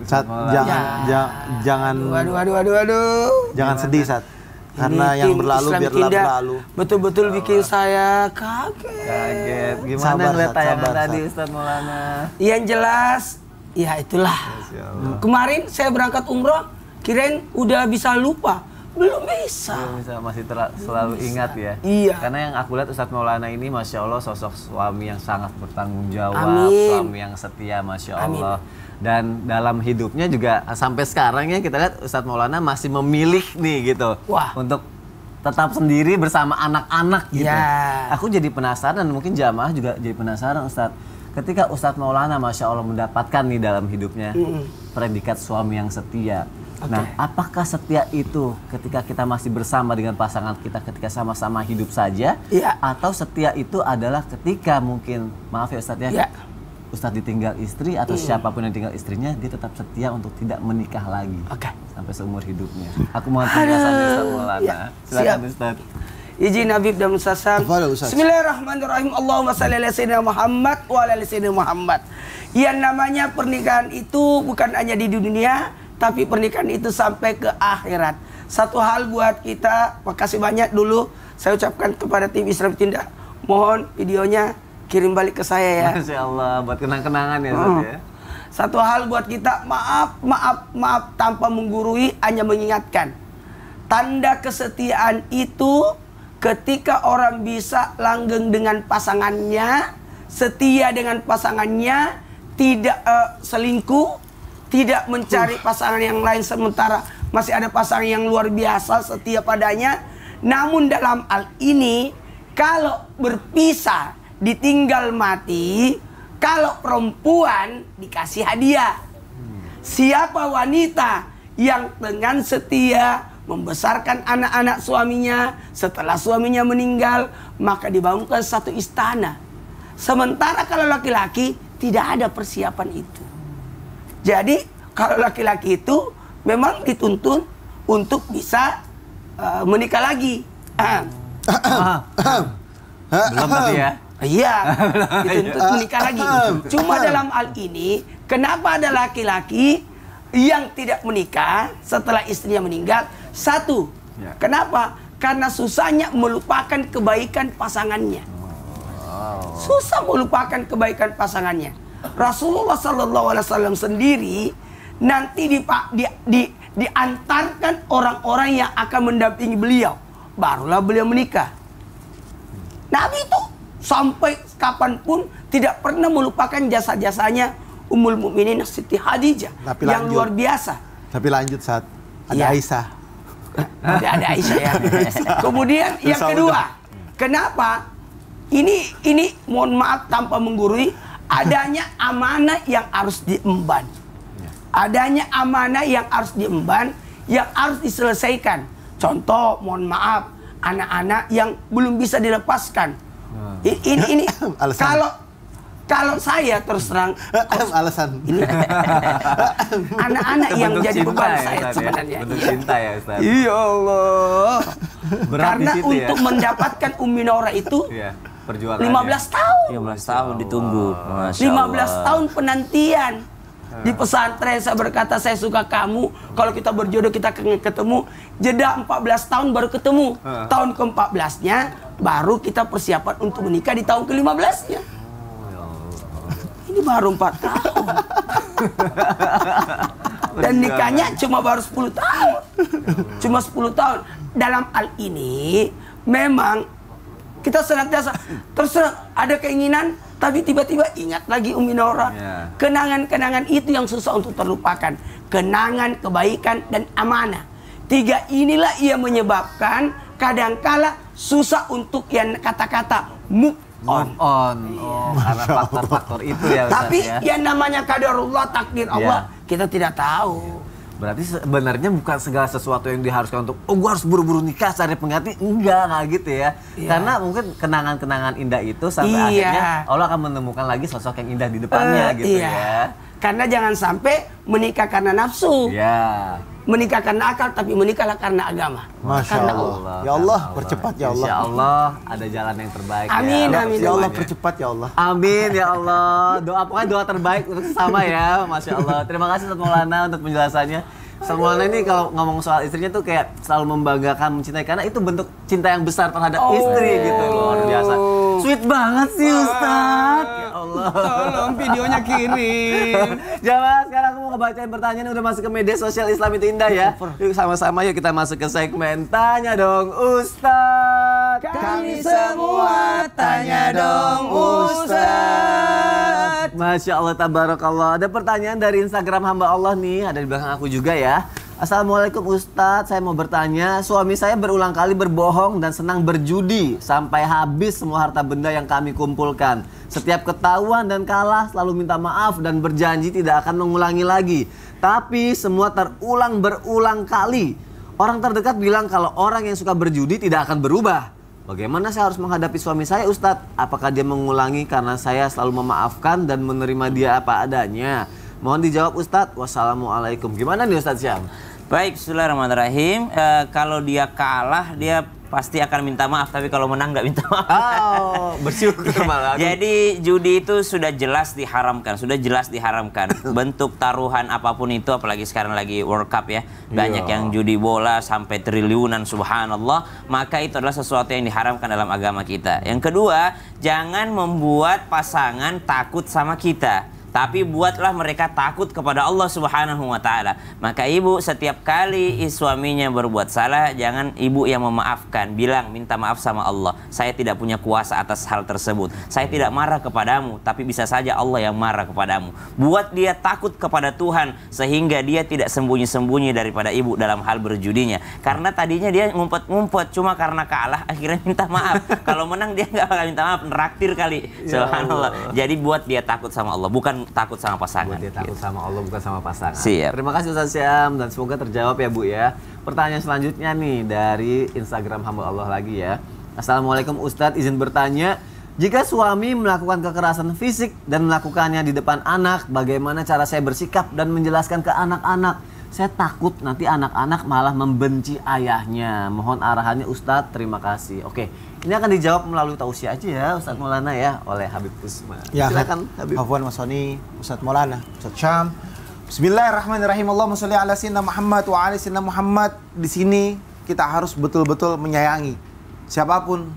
[SPEAKER 4] Sat, jangan jangan sedih, Sat. Karena
[SPEAKER 3] Ini
[SPEAKER 4] yang
[SPEAKER 3] tim
[SPEAKER 4] berlalu
[SPEAKER 3] Islam
[SPEAKER 4] biarlah
[SPEAKER 3] Tindak
[SPEAKER 4] berlalu.
[SPEAKER 3] betul-betul bikin saya kaget.
[SPEAKER 1] Kaget. Gimana
[SPEAKER 4] Sabar,
[SPEAKER 1] ngeliat
[SPEAKER 4] Sat,
[SPEAKER 1] tayangan
[SPEAKER 4] sabar,
[SPEAKER 1] tadi
[SPEAKER 4] Sat.
[SPEAKER 1] Ustaz Maulana?
[SPEAKER 3] Yang jelas, ya itulah.
[SPEAKER 1] Masya Allah.
[SPEAKER 3] Kemarin saya berangkat umroh, kirain udah bisa lupa. Belum bisa.
[SPEAKER 1] Belum bisa, masih selalu ingat ya.
[SPEAKER 3] Iya.
[SPEAKER 1] Karena yang aku lihat Ustadz Maulana ini Masya Allah sosok suami yang sangat bertanggung jawab.
[SPEAKER 3] Amin.
[SPEAKER 1] Suami yang setia Masya Allah. Dan dalam hidupnya juga sampai sekarang ya kita lihat Ustadz Maulana masih memilih nih gitu.
[SPEAKER 3] Wah.
[SPEAKER 1] Untuk tetap sendiri bersama anak-anak gitu.
[SPEAKER 3] Ya.
[SPEAKER 1] Aku jadi penasaran dan mungkin jamaah juga jadi penasaran Ustadz. Ketika Ustadz Maulana Masya Allah mendapatkan nih dalam hidupnya predikat suami yang setia. Nah, apakah setia itu ketika kita masih bersama dengan pasangan kita ketika sama-sama hidup saja?
[SPEAKER 3] Iya.
[SPEAKER 1] Atau setia itu adalah ketika mungkin, maaf ya Ustadz ya,
[SPEAKER 3] Iya.
[SPEAKER 1] Ustadz ditinggal istri atau siapapun yang tinggal istrinya, dia tetap setia untuk tidak menikah lagi
[SPEAKER 3] Oke.
[SPEAKER 1] sampai seumur hidupnya. Aku mohon penjelasan Ustadz Maulana.
[SPEAKER 3] Ya,
[SPEAKER 1] Silakan
[SPEAKER 3] siap.
[SPEAKER 1] Ustadz.
[SPEAKER 3] Izin Habib dan Musasam.
[SPEAKER 4] Tafadhal, Ustaz.
[SPEAKER 3] Bismillahirrahmanirrahim. Allahumma shalli ala sayyidina Muhammad wa ala ali sayyidina Muhammad. Yang namanya pernikahan itu bukan hanya di dunia, tapi pernikahan itu sampai ke akhirat. Satu hal buat kita, makasih banyak dulu saya ucapkan kepada tim Islam Tindak. Mohon videonya kirim balik ke saya ya.
[SPEAKER 1] Masya Allah, buat kenang-kenangan ya Ustadz ya.
[SPEAKER 3] Satu hal buat kita, maaf tanpa menggurui, hanya mengingatkan. Tanda kesetiaan itu ketika orang bisa langgeng dengan pasangannya, setia dengan pasangannya, tidak selingkuh, tidak mencari pasangan yang lain sementara masih ada pasangan yang luar biasa setia padanya. Namun dalam hal ini, kalau berpisah, ditinggal mati, kalau perempuan dikasih hadiah. Siapa wanita yang dengan setia membesarkan anak-anak suaminya setelah suaminya meninggal, maka dibangunkan satu istana. Sementara kalau laki-laki tidak ada persiapan itu. Jadi kalau laki-laki itu memang dituntun untuk bisa menikah lagi.
[SPEAKER 1] Belum tapi ya.
[SPEAKER 3] Iya, dituntut menikah lagi. Cuma dalam hal ini, kenapa ada laki-laki yang tidak menikah setelah istrinya meninggal? Satu, kenapa? Karena susahnya melupakan kebaikan pasangannya. Susah melupakan kebaikan pasangannya. Rasulullah SAW sendiri nanti diantarkan orang-orang yang akan mendampingi beliau, barulah beliau menikah. Nabi itu sampai kapanpun tidak pernah melupakan jasa-jasanya Ummul Mukminin Siti Khadijah yang luar biasa.
[SPEAKER 4] Tapi lanjut saat ada
[SPEAKER 3] Iya.
[SPEAKER 4] Aisyah.
[SPEAKER 3] Ada Aisyah ya. Kemudian yang kedua, kenapa? Ini mohon maaf tanpa menggurui, adanya amanah yang harus diemban. Adanya amanah yang harus diemban, yang harus diselesaikan. Contoh, mohon maaf, anak-anak yang belum bisa dilepaskan. Ini kalau saya terus terang
[SPEAKER 4] alasan
[SPEAKER 3] ini anak-anak yang
[SPEAKER 1] Bentuk
[SPEAKER 3] jadi
[SPEAKER 1] cinta
[SPEAKER 3] beban
[SPEAKER 1] ya,
[SPEAKER 3] saya
[SPEAKER 1] Ustaz, ya?
[SPEAKER 3] sebenarnya.
[SPEAKER 1] Bentuk cinta ya Ustaz.
[SPEAKER 3] Iya Allah.
[SPEAKER 1] Berat
[SPEAKER 3] Karena
[SPEAKER 1] di situ ya.
[SPEAKER 3] untuk mendapatkan Ummi Nora itu
[SPEAKER 1] Iya, perjuangan
[SPEAKER 3] 15 tahun.
[SPEAKER 2] 15 tahun ditunggu. Masya
[SPEAKER 3] 15
[SPEAKER 2] Allah.
[SPEAKER 3] tahun penantian. Di pesantren saya berkata saya suka kamu. Kalau kita berjodoh kita ketemu. Jeda 14 tahun baru ketemu. Tahun ke-14-nya baru kita persiapan untuk menikah di tahun ke-15-nya. Ini baru 4 tahun. Dan nikahnya cuma baru 10 tahun. Cuma 10 tahun. Dalam hal ini memang kita senantiasa terserah ada keinginan tapi tiba-tiba ingat lagi Ummi Nora. Kenangan-kenangan itu yang susah untuk terlupakan. Kenangan, kebaikan, dan amanah. 3 inilah yang menyebabkan kadangkala susah untuk yang kata-kata move on.
[SPEAKER 1] Karena faktor-faktor itu ya Ustaz.
[SPEAKER 3] Tapi
[SPEAKER 1] Ya.
[SPEAKER 3] yang namanya qadarullah, takdir Allah, kita tidak tahu.
[SPEAKER 1] Berarti sebenarnya bukan segala sesuatu yang diharuskan untuk gue harus buru-buru nikah cari pengganti, enggak gitu ya. Karena mungkin kenangan-kenangan indah itu sampai akhirnya Allah akan menemukan lagi sosok yang indah di depannya gitu ya.
[SPEAKER 3] Karena jangan sampai menikah karena nafsu.
[SPEAKER 1] Ya.
[SPEAKER 3] Menikah karena akal, tapi menikahlah karena agama.
[SPEAKER 4] Masya
[SPEAKER 3] Karena
[SPEAKER 4] Allah. Ya Allah, percepat ya Allah.
[SPEAKER 1] Insya Allah ada jalan yang terbaik.
[SPEAKER 3] Amin,
[SPEAKER 1] ya.
[SPEAKER 3] amin.
[SPEAKER 4] Ya Allah,
[SPEAKER 1] Semuanya.
[SPEAKER 4] percepat ya Allah.
[SPEAKER 1] Amin ya Allah. Pokoknya doa terbaik untuk sama ya. Masya Allah. Terima kasih Ustaz Maulana untuk penjelasannya. Ustaz Maulana ini kalau ngomong soal istrinya tuh kayak selalu membanggakan, mencintai, karena itu bentuk cinta yang besar terhadap istri gitu. Luar biasa. Sweet banget sih Ustaz. Ya Allah.
[SPEAKER 3] tolong videonya kirim.
[SPEAKER 1] Jamaah, sekarang aku mau ngebacain pertanyaan yang udah masuk ke media sosial Islam itu Indah ya. Yuk sama-sama yuk kita masuk ke segmen Tanya Dong Ustaz.
[SPEAKER 3] Kami semua tanya dong Ustaz.
[SPEAKER 1] Masya Allah, tabarakallah. Ada pertanyaan dari Instagram hamba Allah nih, ada di belakang aku juga ya. Assalamualaikum Ustadz, saya mau bertanya, suami saya berulang kali berbohong dan senang berjudi sampai habis semua harta benda yang kami kumpulkan. Setiap ketahuan dan kalah selalu minta maaf dan berjanji tidak akan mengulangi lagi. Tapi semua berulang kali. Orang terdekat bilang kalau orang yang suka berjudi tidak akan berubah. Bagaimana saya harus menghadapi suami saya Ustadz? Apakah dia mengulangi karena saya selalu memaafkan dan menerima dia apa adanya? Mohon dijawab Ustadz. Wassalamualaikum. Gimana nih Ustadz Syam?
[SPEAKER 2] Baik, bismillahirrahmanirrahim. Kalau dia kalah, dia pasti akan minta maaf. Tapi kalau menang nggak minta maaf.
[SPEAKER 1] Oh, bersyukur malah.
[SPEAKER 2] Jadi judi itu sudah jelas diharamkan. Sudah jelas diharamkan. Bentuk taruhan apapun itu, apalagi sekarang lagi World Cup ya. Banyak yang judi bola sampai triliunan, subhanallah. Maka itu adalah sesuatu yang diharamkan dalam agama kita. Yang kedua, jangan membuat pasangan takut sama kita. Tapi buatlah mereka takut kepada Allah Subhanahu wa Ta'ala. Maka ibu setiap kali suaminya berbuat salah, jangan ibu yang memaafkan. Bilang, minta maaf sama Allah. Saya tidak punya kuasa atas hal tersebut. Saya tidak marah kepadamu, tapi bisa saja Allah yang marah kepadamu. Buat dia takut kepada Tuhan, sehingga dia tidak sembunyi-sembunyi daripada ibu dalam hal berjudinya. Karena tadinya dia ngumpet-ngumpet, cuma karena kalah akhirnya minta maaf. Kalau menang dia nggak bakal minta maaf, neraktir kali. Subhanallah. Jadi buat dia takut sama Allah, bukan takut sama pasangan.
[SPEAKER 1] Buat dia takut sama Allah, bukan sama pasangan.
[SPEAKER 2] Siap.
[SPEAKER 1] Terima kasih Ustaz Syam dan semoga terjawab ya Bu ya. Pertanyaan selanjutnya nih dari Instagram hamba Allah lagi ya. Assalamualaikum Ustadz, izin bertanya, jika suami melakukan kekerasan fisik dan melakukannya di depan anak, bagaimana cara saya bersikap dan menjelaskan ke anak-anak? Saya takut nanti anak-anak malah membenci ayahnya. Mohon arahannya Ustadz, terima kasih. Oke, ini akan dijawab melalui tausiah aja ya Ustadz Maulana ya, oleh Habib Usman.
[SPEAKER 4] Ya,
[SPEAKER 1] silakan Habib.
[SPEAKER 4] Afwan Mas Soni, Ustadz Maulana, Ustadz Syam. Bismillahirrahmanirrahim. Allahumma sholli ala sayyidina Muhammad wa ala sayyidina Muhammad. Di sini kita harus betul-betul menyayangi siapapun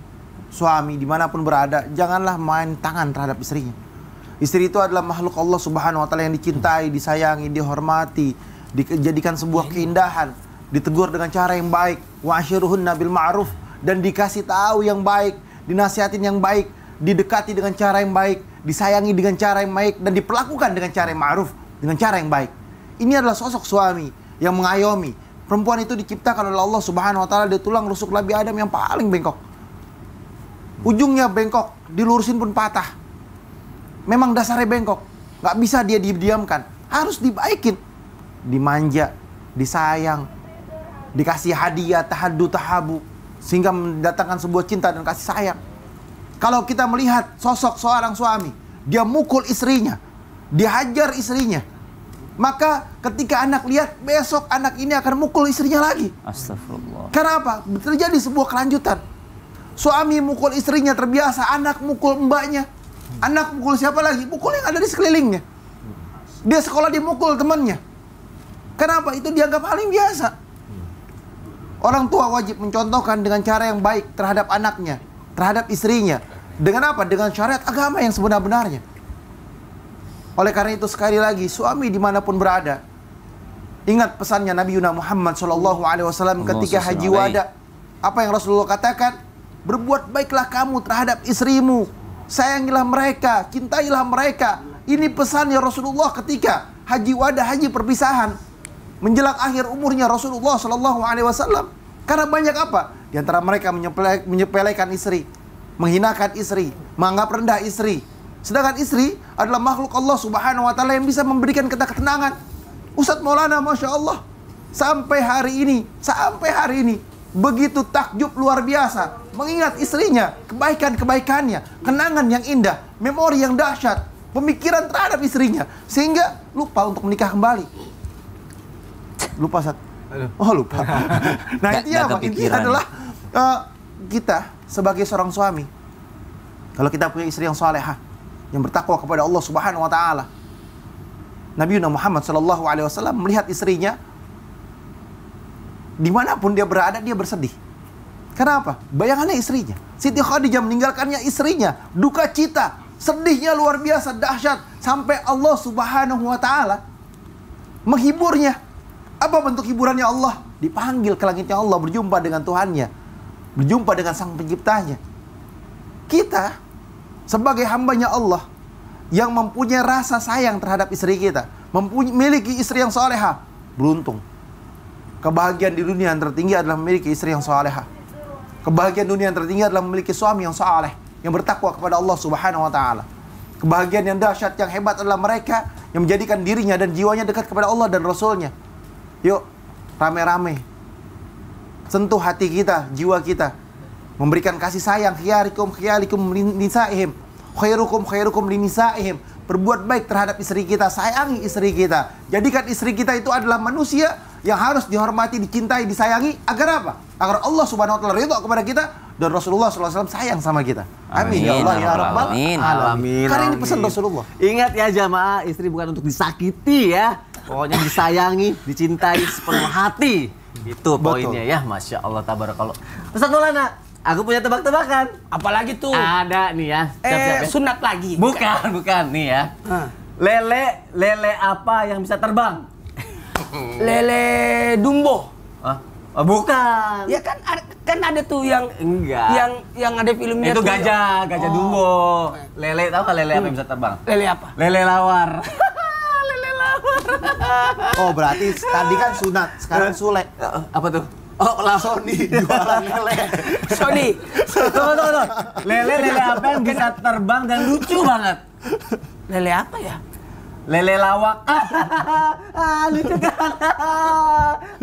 [SPEAKER 4] suami dimanapun berada. Janganlah main tangan terhadap istrinya. Istri itu adalah makhluk Allah Subhanahu wa Ta'ala yang dicintai, disayangi, dihormati, dijadikan sebuah keindahan, ditegur dengan cara yang baik, wa ashiruhunna bil ma'ruf, dan dikasih tahu yang baik, dinasihatin yang baik, didekati dengan cara yang baik, disayangi dengan cara yang baik, dan diperlakukan dengan cara yang ma'ruf, dengan cara yang baik. Ini adalah sosok suami yang mengayomi. Perempuan itu diciptakan oleh Allah Subhanahu wa Ta'ala dari tulang rusuk Nabi Adam yang paling bengkok. Ujungnya bengkok, dilurusin pun patah. Memang dasarnya bengkok, nggak bisa dia didiamkan, harus dibaikin. Dimanja, disayang, dikasih hadiah, tahaddu, tahabu, sehingga mendatangkan sebuah cinta dan kasih sayang. Kalau kita melihat sosok seorang suami, dia mukul istrinya, dia hajar istrinya, maka ketika anak lihat, besok anak ini akan mukul istrinya lagi.
[SPEAKER 2] Astagfirullah.
[SPEAKER 4] Kenapa? Terjadi sebuah kelanjutan. Suami mukul istrinya terbiasa, anak mukul mbaknya, anak mukul siapa lagi? Mukul yang ada di sekelilingnya. Dia sekolah dimukul temannya. Kenapa? Itu dianggap hal yang biasa. Orang tua wajib mencontohkan dengan cara yang baik terhadap anaknya, terhadap istrinya. Dengan apa? Dengan syariat agama yang sebenar-benarnya. Oleh karena itu sekali lagi, suami dimanapun berada, ingat pesannya Nabi Muhammad SAW ketika haji wada. Apa yang Rasulullah katakan? Berbuat baiklah kamu terhadap istrimu, sayangilah mereka, cintailah mereka. Ini pesannya Rasulullah ketika haji wada, haji perpisahan, menjelang akhir umurnya Rasulullah SAW. Karena banyak apa? Di antara mereka menyepelekan istri, menghinakan istri, menganggap rendah istri. Sedangkan istri adalah makhluk Allah Subhanahu wa Ta'ala yang bisa memberikan kita ketenangan. Ustadz Maulana, Masya Allah, sampai hari ini begitu takjub luar biasa, mengingat istrinya, kebaikan-kebaikannya, kenangan yang indah, memori yang dahsyat, pemikiran terhadap istrinya, sehingga lupa untuk menikah kembali. Lupa, Sat? Oh, lupa. Nah, intinya apa? Intinya adalah kita sebagai seorang suami, kalau kita punya istri yang salehah, yang bertakwa kepada Allah Subhanahu wa Ta'ala, Nabi Muhammad SAW melihat istrinya, dimanapun dia berada, dia bersedih. Kenapa? Bayangannya istrinya. Siti Khadijah meninggalkannya istrinya, duka cita, sedihnya luar biasa, dahsyat, sampai Allah Subhanahu wa Ta'ala menghiburnya. Apa bentuk hiburannya Allah? Dipanggil ke langitnya Allah, berjumpa dengan Tuhannya, berjumpa dengan Sang Penciptanya. Kita sebagai hambanya Allah yang mempunyai rasa sayang terhadap istri kita, memiliki istri yang salehah, beruntung. Kebahagiaan di dunia yang tertinggi adalah memiliki istri yang salehah. Kebahagiaan dunia yang tertinggi adalah memiliki suami yang saleh, yang bertakwa kepada Allah Subhanahu wa Ta'ala. Kebahagiaan yang dahsyat, yang hebat adalah mereka yang menjadikan dirinya dan jiwanya dekat kepada Allah dan Rasulnya. Yuk, rame-rame sentuh hati kita, jiwa kita, memberikan kasih sayang. Khiyarikum linisa'ihim, khairukum linisa'ihim. Berbuat baik terhadap istri kita, sayangi istri kita. Jadikan istri kita itu adalah manusia yang harus dihormati, dicintai, disayangi. Agar apa? Agar Allah Subhanahu wa Ta'ala ridha kepada kita dan Rasulullah SAW sayang sama kita. Amin ya Allah ya Rabbal alamin. Karena ini pesan Rasulullah.
[SPEAKER 1] Ingat ya jamaah, istri bukan untuk disakiti ya. Pokoknya disayangi, dicintai sepenuh hati. Itu poinnya ya, Masya Allah, tabarakallah. Ustaz Maulana, aku punya tebak-tebakan.
[SPEAKER 3] Apalagi tuh?
[SPEAKER 1] Ada nih ya. Siap-siap ya.
[SPEAKER 3] Sunat lagi.
[SPEAKER 1] Bukan nih ya. Lele apa yang bisa terbang?
[SPEAKER 3] Lele Dumbo.
[SPEAKER 1] Oh, bukan.
[SPEAKER 3] Ya kan ada tuh yang
[SPEAKER 1] enggak.
[SPEAKER 3] Yang ada filmnya
[SPEAKER 1] itu
[SPEAKER 3] tuh.
[SPEAKER 1] gajah Dumbo. Lele, tahu nggak lele apa yang bisa terbang?
[SPEAKER 3] Lele apa?
[SPEAKER 1] Lele lawar.
[SPEAKER 4] Oh, berarti tadi kan sunat, sekarang Sule.
[SPEAKER 1] Apa tuh? Oh, Sony jualan lele.
[SPEAKER 3] Sony.
[SPEAKER 1] Tunggu. Lele apa yang bisa terbang dan lucu banget?
[SPEAKER 3] Lele apa ya?
[SPEAKER 1] Lele lawak. Lucu kan?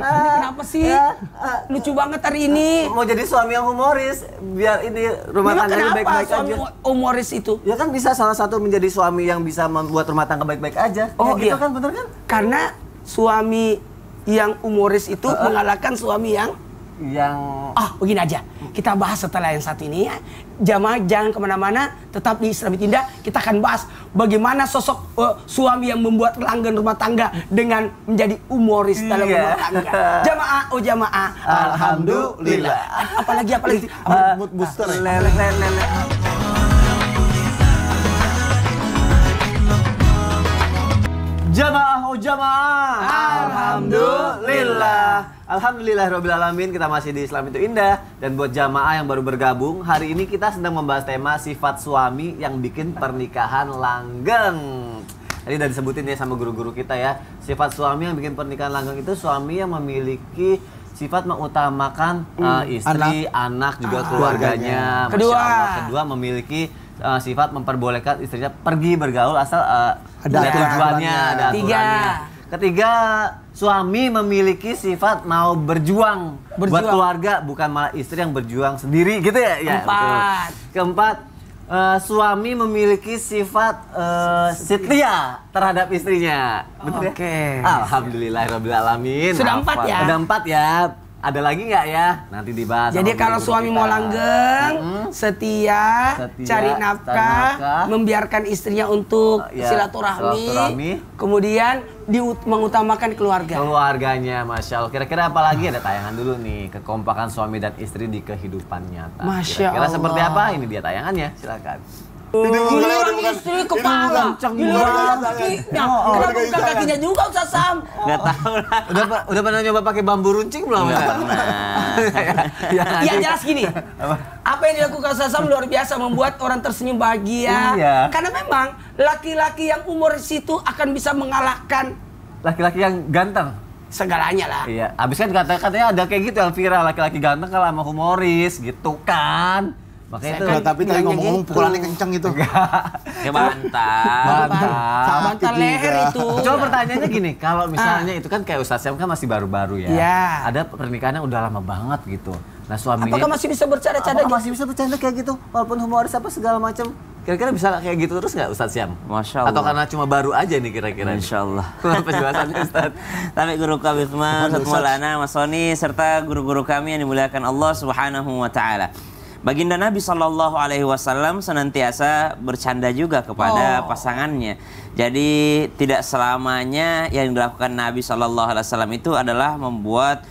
[SPEAKER 3] Kenapa sih? Lucu banget hari ini.
[SPEAKER 1] Mau jadi suami yang humoris, biar ini rumah tangganya baik-baik aja.
[SPEAKER 3] Kenapa suami humoris itu?
[SPEAKER 1] Ya kan bisa salah satu menjadi suami yang bisa membuat rumah tangga baik-baik aja.
[SPEAKER 3] Oh
[SPEAKER 1] ya, gitu
[SPEAKER 3] iya.
[SPEAKER 1] Kan bener kan?
[SPEAKER 3] Karena suami yang humoris itu mengalahkan suami yang begini aja. Kita bahas setelah yang satu ini ya. Jamaah jangan kemana-mana, tetap di Islami Indah. Kita akan bahas bagaimana sosok suami yang membuat langgeng rumah tangga dengan menjadi humoris dalam rumah tangga. Jamaah,
[SPEAKER 1] alhamdulillah.
[SPEAKER 3] Apalagi
[SPEAKER 1] mood booster. Lele. Jamaah. Alhamdulillah alamin. Kita masih di Islam itu Indah. Dan buat jamaah yang baru bergabung, hari ini kita sedang membahas tema sifat suami yang bikin pernikahan langgeng. Tadi udah disebutin ya sama guru-guru kita ya. Sifat suami yang bikin pernikahan langgeng itu suami yang memiliki sifat mengutamakan istri, anak juga keluarganya. Kedua memiliki sifat memperbolehkan istrinya pergi bergaul asal ada tujuannya, ada aturannya. Ketiga, suami memiliki sifat mau berjuang buat keluarga, bukan malah istri yang berjuang sendiri gitu ya? Ya, betul. Keempat, suami memiliki sifat setia terhadap istrinya. Betul ya? Alhamdulillahirabbil alamin.
[SPEAKER 3] Sudah 4 ya?
[SPEAKER 1] Sudah 4 ya. Ada lagi nggak ya? Nanti dibahas.
[SPEAKER 3] Jadi kalau suami mau langgeng, setia, cari nafkah, membiarkan istrinya untuk silaturahmi, kemudian mengutamakan keluarga.
[SPEAKER 1] Keluarganya, Masya Allah. Kira-kira apa lagi? Ada tayangan dulu nih, kekompakan suami dan istri di kehidupan nyata.
[SPEAKER 3] Masya
[SPEAKER 1] Kira-kira
[SPEAKER 3] Allah.
[SPEAKER 1] seperti apa? Ini dia tayangannya, silakan.
[SPEAKER 3] Giliran istri kepala, giliran kakinya, kenapa bukan kakinya juga Ustaz Sam?
[SPEAKER 2] Nggak tahu lah.
[SPEAKER 1] Udah pernah nyoba pakai bambu runcing belum?
[SPEAKER 3] Ya jelas gini, apa yang dilakukan Ustaz Sam luar biasa, membuat orang tersenyum bahagia.
[SPEAKER 1] Iya.
[SPEAKER 3] Karena memang laki-laki yang umur situ akan bisa mengalahkan
[SPEAKER 1] Laki-laki yang ganteng.
[SPEAKER 3] segalanya lah.
[SPEAKER 1] Iya, abis kan katanya ada kayak gitu yang viral, laki-laki ganteng kalah sama humoris gitu kan. Makanya itu.
[SPEAKER 4] Tapi tadi ngomong-ngomong pukulannya kenceng gitu.
[SPEAKER 2] Ya bantal.
[SPEAKER 3] Bantal leher itu.
[SPEAKER 1] Coba pertanyaannya gini, kalau misalnya itu kan kayak Ustaz Syam kan masih baru-baru ya.
[SPEAKER 3] Iya.
[SPEAKER 1] Ada pernikahannya udah lama banget gitu. Nah suaminya
[SPEAKER 3] Apakah masih bisa bercanda-canda gitu?
[SPEAKER 1] masih bisa bercanda kayak gitu walaupun humoris apa segala macam. Kira-kira bisa kayak gitu terus nggak Ustaz Syam?
[SPEAKER 2] Masya Allah.
[SPEAKER 1] Atau karena cuma baru aja nih kira-kira?
[SPEAKER 2] Insya Allah.
[SPEAKER 1] Penjelasannya Ustaz.
[SPEAKER 2] Tapi guru kami semua, Ustaz Maulana, Mas Soni, serta guru-guru kami yang dimuliakan Allah Subhanahu wa Ta'ala. Baginda Nabi Shallallahu Alaihi Wasallam senantiasa bercanda juga kepada pasangannya. Jadi tidak selamanya yang dilakukan Nabi Shallallahu Alaihi Wasallam itu adalah membuat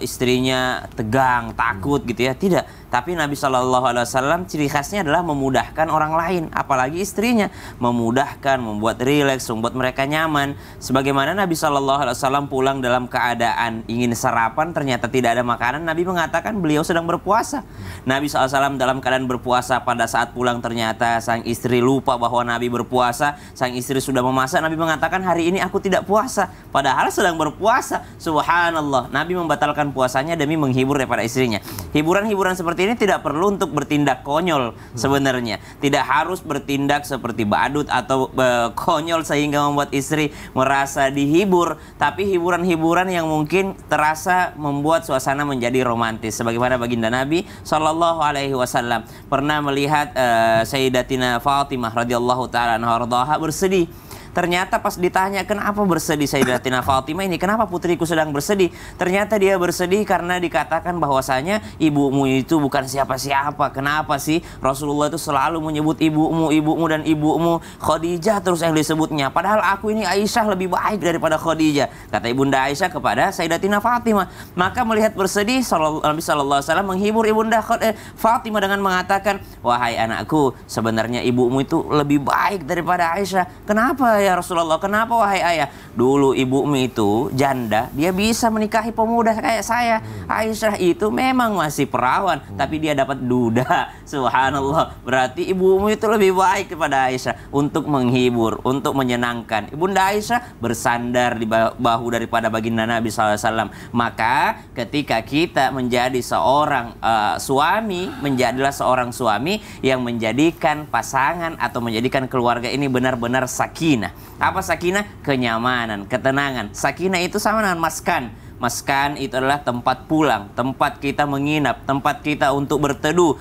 [SPEAKER 2] istrinya tegang, takut gitu ya. Tidak. Tapi Nabi Shallallahu Alaihi Wasallam ciri khasnya adalah memudahkan orang lain, apalagi istrinya, memudahkan, membuat rileks, membuat mereka nyaman. Sebagaimana Nabi Shallallahu Alaihi Wasallam pulang dalam keadaan ingin sarapan, ternyata tidak ada makanan. Nabi mengatakan beliau sedang berpuasa. Nabi SAW dalam keadaan berpuasa, pada saat pulang ternyata sang istri lupa bahwa Nabi berpuasa. Sang istri sudah memasak. Nabi mengatakan hari ini aku tidak puasa, padahal sedang berpuasa. Subhanallah. Nabi membatalkan puasanya demi menghibur daripada istrinya. Hiburan-hiburan seperti ini tidak perlu untuk bertindak konyol sebenarnya. Tidak harus bertindak seperti badut atau konyol sehingga membuat istri merasa dihibur. Tapi hiburan-hiburan yang mungkin terasa membuat suasana menjadi romantis. Sebagaimana baginda Nabi Shallallahu Alaihi Wasallam pernah melihat Sayyidatina Fatimah radhiyallahu taala anha bersedih. Ternyata pas ditanya kenapa bersedih Sayyidatina Fatimah ini, kenapa putriku sedang bersedih? Ternyata dia bersedih karena dikatakan bahwasanya ibumu itu bukan siapa-siapa. Kenapa sih Rasulullah itu selalu menyebut ibumu, ibumu dan ibumu, Khadijah terus yang disebutnya. Padahal aku ini Aisyah lebih baik daripada Khadijah, kata ibunda Aisyah kepada Sayyidatina Fatimah. Maka melihat bersedih, Nabi Sallallahu Alaihi Wasallam menghibur ibunda Fatimah dengan mengatakan, wahai anakku, sebenarnya ibumu itu lebih baik daripada Aisyah. Kenapa ya Rasulullah? Kenapa wahai ayah? Dulu ibumu itu janda, dia bisa menikahi pemuda kayak saya. Aisyah itu memang masih perawan, tapi dia dapat duda. Subhanallah. Berarti ibumu itu lebih baik kepada Aisyah untuk menghibur, untuk menyenangkan. Ibunda Aisyah bersandar di bahu daripada baginda Nabi SAW. Maka ketika kita menjadi seorang suami, menjadilah seorang suami yang menjadikan pasangan atau menjadikan keluarga ini benar-benar sakinah. Apa sakinah? Kenyamanan, ketenangan. Sakinah itu sama dengan maskan. Maskan itu adalah tempat pulang, tempat kita menginap, tempat kita untuk berteduh,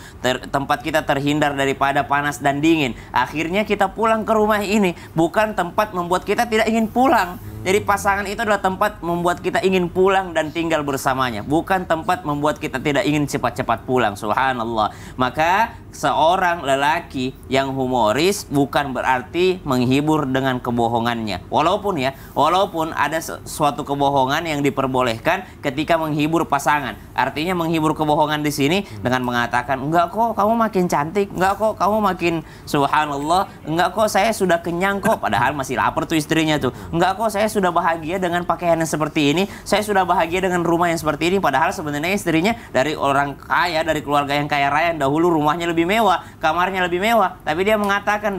[SPEAKER 2] tempat kita terhindar daripada panas dan dingin. Akhirnya kita pulang ke rumah ini, bukan tempat membuat kita tidak ingin pulang. Jadi pasangan itu adalah tempat membuat kita ingin pulang dan tinggal bersamanya, bukan tempat membuat kita tidak ingin cepat-cepat pulang. Subhanallah. Maka seorang lelaki yang humoris bukan berarti menghibur dengan kebohongannya. Walaupun ada suatu kebohongan yang diperbolehkan ketika menghibur pasangan. Artinya menghibur kebohongan di sini dengan mengatakan, enggak kok kamu makin cantik, enggak kok kamu makin subhanallah, enggak kok saya sudah kenyang kok, padahal masih lapar tuh istrinya tuh. Enggak kok saya sudah bahagia dengan pakaian yang seperti ini, saya sudah bahagia dengan rumah yang seperti ini, padahal sebenarnya istrinya dari orang kaya, dari keluarga yang kaya raya, yang dahulu rumahnya lebih mewah, kamarnya lebih mewah, tapi dia mengatakan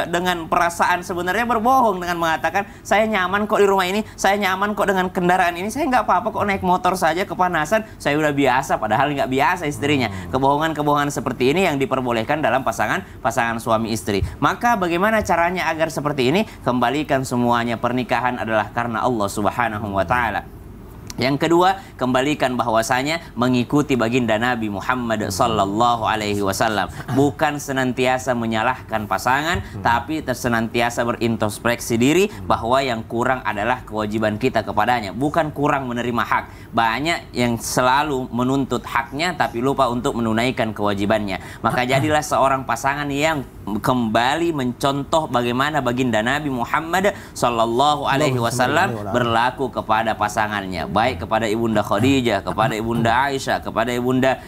[SPEAKER 2] dengan perasaan sebenarnya berbohong dengan mengatakan saya nyaman kok di rumah ini, saya nyaman kok dengan kendaraan ini, saya nggak apa-apa kok naik motor saja kepanasan, saya udah biasa, padahal nggak biasa istrinya. Kebohongan-kebohongan seperti ini yang diperbolehkan dalam pasangan suami istri. Maka bagaimana caranya agar seperti ini? Kembalikan semuanya pernikahan lakukan adalah karena Allah Subhanahu wa taala. Yang kedua, kembalikan bahwasanya mengikuti baginda Nabi Muhammad sallallahu alaihi wasallam, bukan senantiasa menyalahkan pasangan, tapi senantiasa berintrospeksi diri bahwa yang kurang adalah kewajiban kita kepadanya, bukan kurang menerima hak. Banyak yang selalu menuntut haknya tapi lupa untuk menunaikan kewajibannya. Maka jadilah seorang pasangan yang kembali mencontoh bagaimana baginda Nabi Muhammad sallallahu alaihi wasallam berlaku kepada pasangannya, baik kepada ibunda Khadijah, kepada ibunda Aisyah, kepada ibunda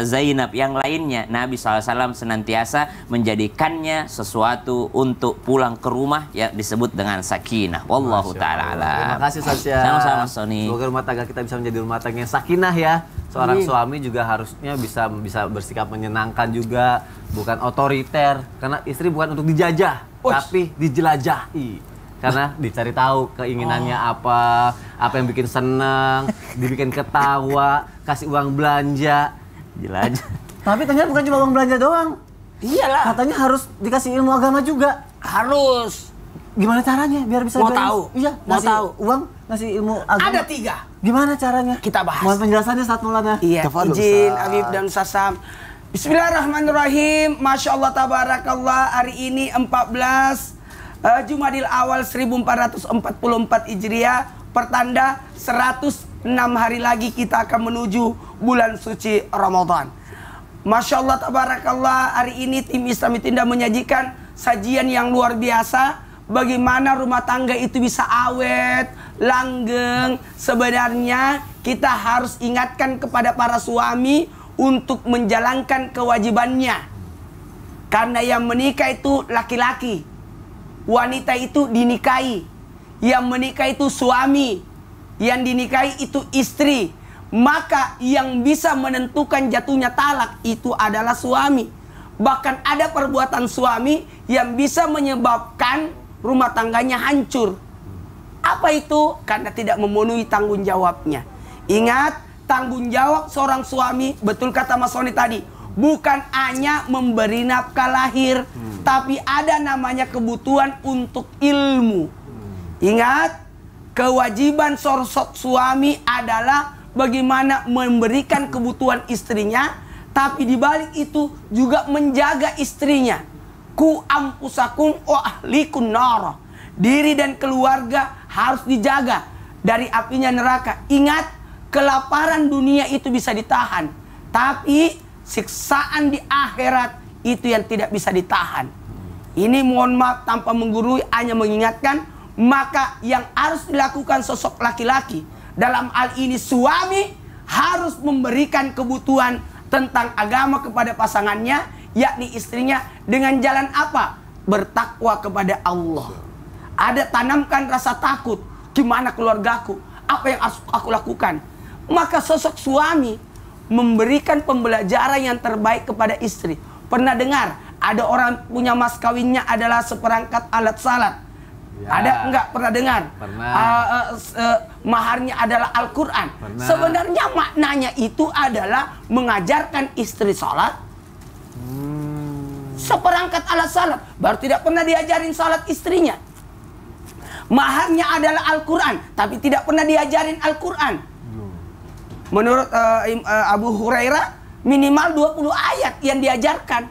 [SPEAKER 2] Zainab, yang lainnya. Nabi SAW senantiasa menjadikannya sesuatu untuk pulang ke rumah yang disebut dengan sakinah. Wallahu ta'ala alam.
[SPEAKER 1] Terima kasih Sasya.
[SPEAKER 2] Sama-sama Sony.
[SPEAKER 1] Semoga rumah tangga kita bisa menjadi rumah tangga yang sakinah ya. Seorang suami juga harusnya bisa bersikap menyenangkan juga, bukan otoriter. Karena istri bukan untuk dijajah, tapi dijelajahi. Karena dicari tahu keinginannya apa yang bikin seneng, dibikin ketawa, kasih uang belanja, jelajah. Tapi ternyata bukan cuma uang belanja doang.
[SPEAKER 3] Iyalah.
[SPEAKER 1] Katanya harus dikasih ilmu agama juga.
[SPEAKER 3] Harus.
[SPEAKER 1] Gimana caranya biar bisa
[SPEAKER 3] Mau
[SPEAKER 1] balance?
[SPEAKER 3] tahu?
[SPEAKER 1] Iya,
[SPEAKER 3] Mau
[SPEAKER 1] ngasih
[SPEAKER 3] tahu?
[SPEAKER 1] uang, ngasih ilmu agama.
[SPEAKER 3] Ada 3.
[SPEAKER 1] Gimana caranya?
[SPEAKER 3] Kita bahas.
[SPEAKER 1] Mohon penjelasannya saat Maulana.
[SPEAKER 3] Iya,
[SPEAKER 4] Tafadhol,
[SPEAKER 3] izin
[SPEAKER 4] Ustaz.
[SPEAKER 3] Habib dan Sasam. Bismillahirrahmanirrahim. Masya Allah, tabarakallah. Hari ini 14 Jumadil Awal 1444 Hijriah, pertanda 106 hari lagi kita akan menuju bulan suci Ramadan. Masya Allah, tabarakallah. Hari ini tim Islam itu Indah menyajikan sajian yang luar biasa. Bagaimana rumah tangga itu bisa awet, langgeng. Sebenarnya kita harus ingatkan kepada para suami untuk menjalankan kewajibannya. Karena yang menikah itu laki-laki, wanita itu dinikahi. Yang menikah itu suami, yang dinikahi itu istri. Maka yang bisa menentukan jatuhnya talak itu adalah suami. Bahkan ada perbuatan suami yang bisa menyebabkan rumah tangganya hancur. Apa itu? Karena tidak memenuhi tanggung jawabnya. Ingat, tanggung jawab seorang suami, betul kata Mas Sony tadi, bukan hanya memberi nafkah lahir, tapi ada namanya kebutuhan untuk ilmu. Ingat, kewajiban sosok suami adalah bagaimana memberikan kebutuhan istrinya, tapi di balik itu juga menjaga istrinya. Ku ampusakum wa ahlikum nar. Diri dan keluarga harus dijaga dari apinya neraka. Ingat, kelaparan dunia itu bisa ditahan, tapi siksaan di akhirat itu yang tidak bisa ditahan. Ini mohon maaf tanpa menggurui, hanya mengingatkan. Maka yang harus dilakukan sosok laki-laki dalam hal ini suami harus memberikan kebutuhan tentang agama kepada pasangannya, yakni istrinya, dengan jalan apa? Bertakwa kepada Allah. Ada tanamkan rasa takut, gimana keluargaku, apa yang harus aku lakukan. Maka sosok suami memberikan pembelajaran yang terbaik kepada istri. Pernah dengar ada orang punya mas kawinnya adalah seperangkat alat salat? Ya. Ada enggak pernah dengar?
[SPEAKER 1] Pernah.
[SPEAKER 3] Maharnya adalah Al-Quran. Sebenarnya maknanya itu adalah mengajarkan istri salat. Seperangkat alat salat, baru tidak pernah diajarin salat istrinya. Maharnya adalah Al-Quran, tapi tidak pernah diajarin Al-Quran. Menurut Abu Hurairah, minimal 20 ayat yang diajarkan.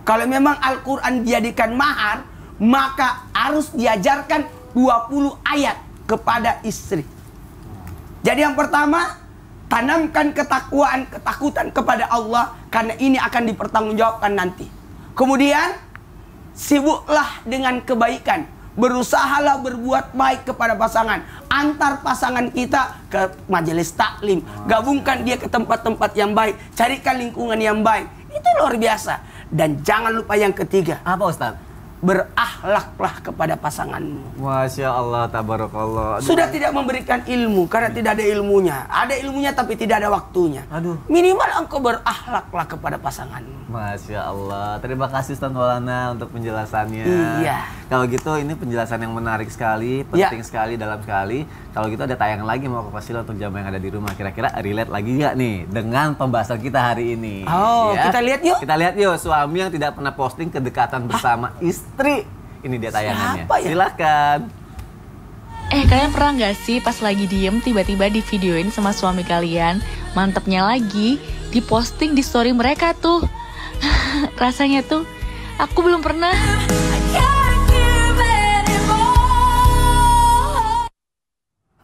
[SPEAKER 3] Kalau memang Al-Quran dijadikan mahar, maka harus diajarkan 20 ayat kepada istri. Jadi yang pertama, tanamkan ketakwaan, ketakutan kepada Allah, karena ini akan dipertanggungjawabkan nanti. Kemudian, sibuklah dengan kebaikan. Berusahalah berbuat baik kepada pasangan. Antar pasangan kita ke majelis taklim. Gabungkan dia ke tempat-tempat yang baik. Carikan lingkungan yang baik. Itu luar biasa. Dan jangan lupa yang ketiga.
[SPEAKER 1] Apa Ustaz?
[SPEAKER 3] Berakhlaklah kepada pasanganmu.
[SPEAKER 1] Masya Allah, tabarakallah. Aduh.
[SPEAKER 3] Sudah tidak memberikan ilmu karena tidak ada ilmunya. Ada ilmunya tapi tidak ada waktunya.
[SPEAKER 1] Aduh.
[SPEAKER 3] Minimal engkau berakhlaklah kepada pasanganmu.
[SPEAKER 1] Masya Allah. Terima kasih Ustaz Maulana untuk penjelasannya.
[SPEAKER 3] Iya.
[SPEAKER 1] Kalau gitu ini penjelasan yang menarik sekali, penting sekali, dalam sekali. Kalau gitu ada tayangan lagi mau aku kasih untuk jamaah yang ada di rumah. Kira-kira relate lagi nggak nih dengan pembahasan kita hari ini?
[SPEAKER 3] Oh,
[SPEAKER 1] ya?
[SPEAKER 3] kita lihat yuk.
[SPEAKER 1] Kita lihat yuk, suami yang tidak pernah posting kedekatan bersama istri. Ini dia tayangannya.
[SPEAKER 3] Siapa ya?
[SPEAKER 1] Silakan.
[SPEAKER 7] Kalian pernah nggak sih pas lagi diem tiba-tiba di videoin sama suami kalian, mantepnya lagi diposting di story mereka tuh. Rasanya tuh aku belum pernah.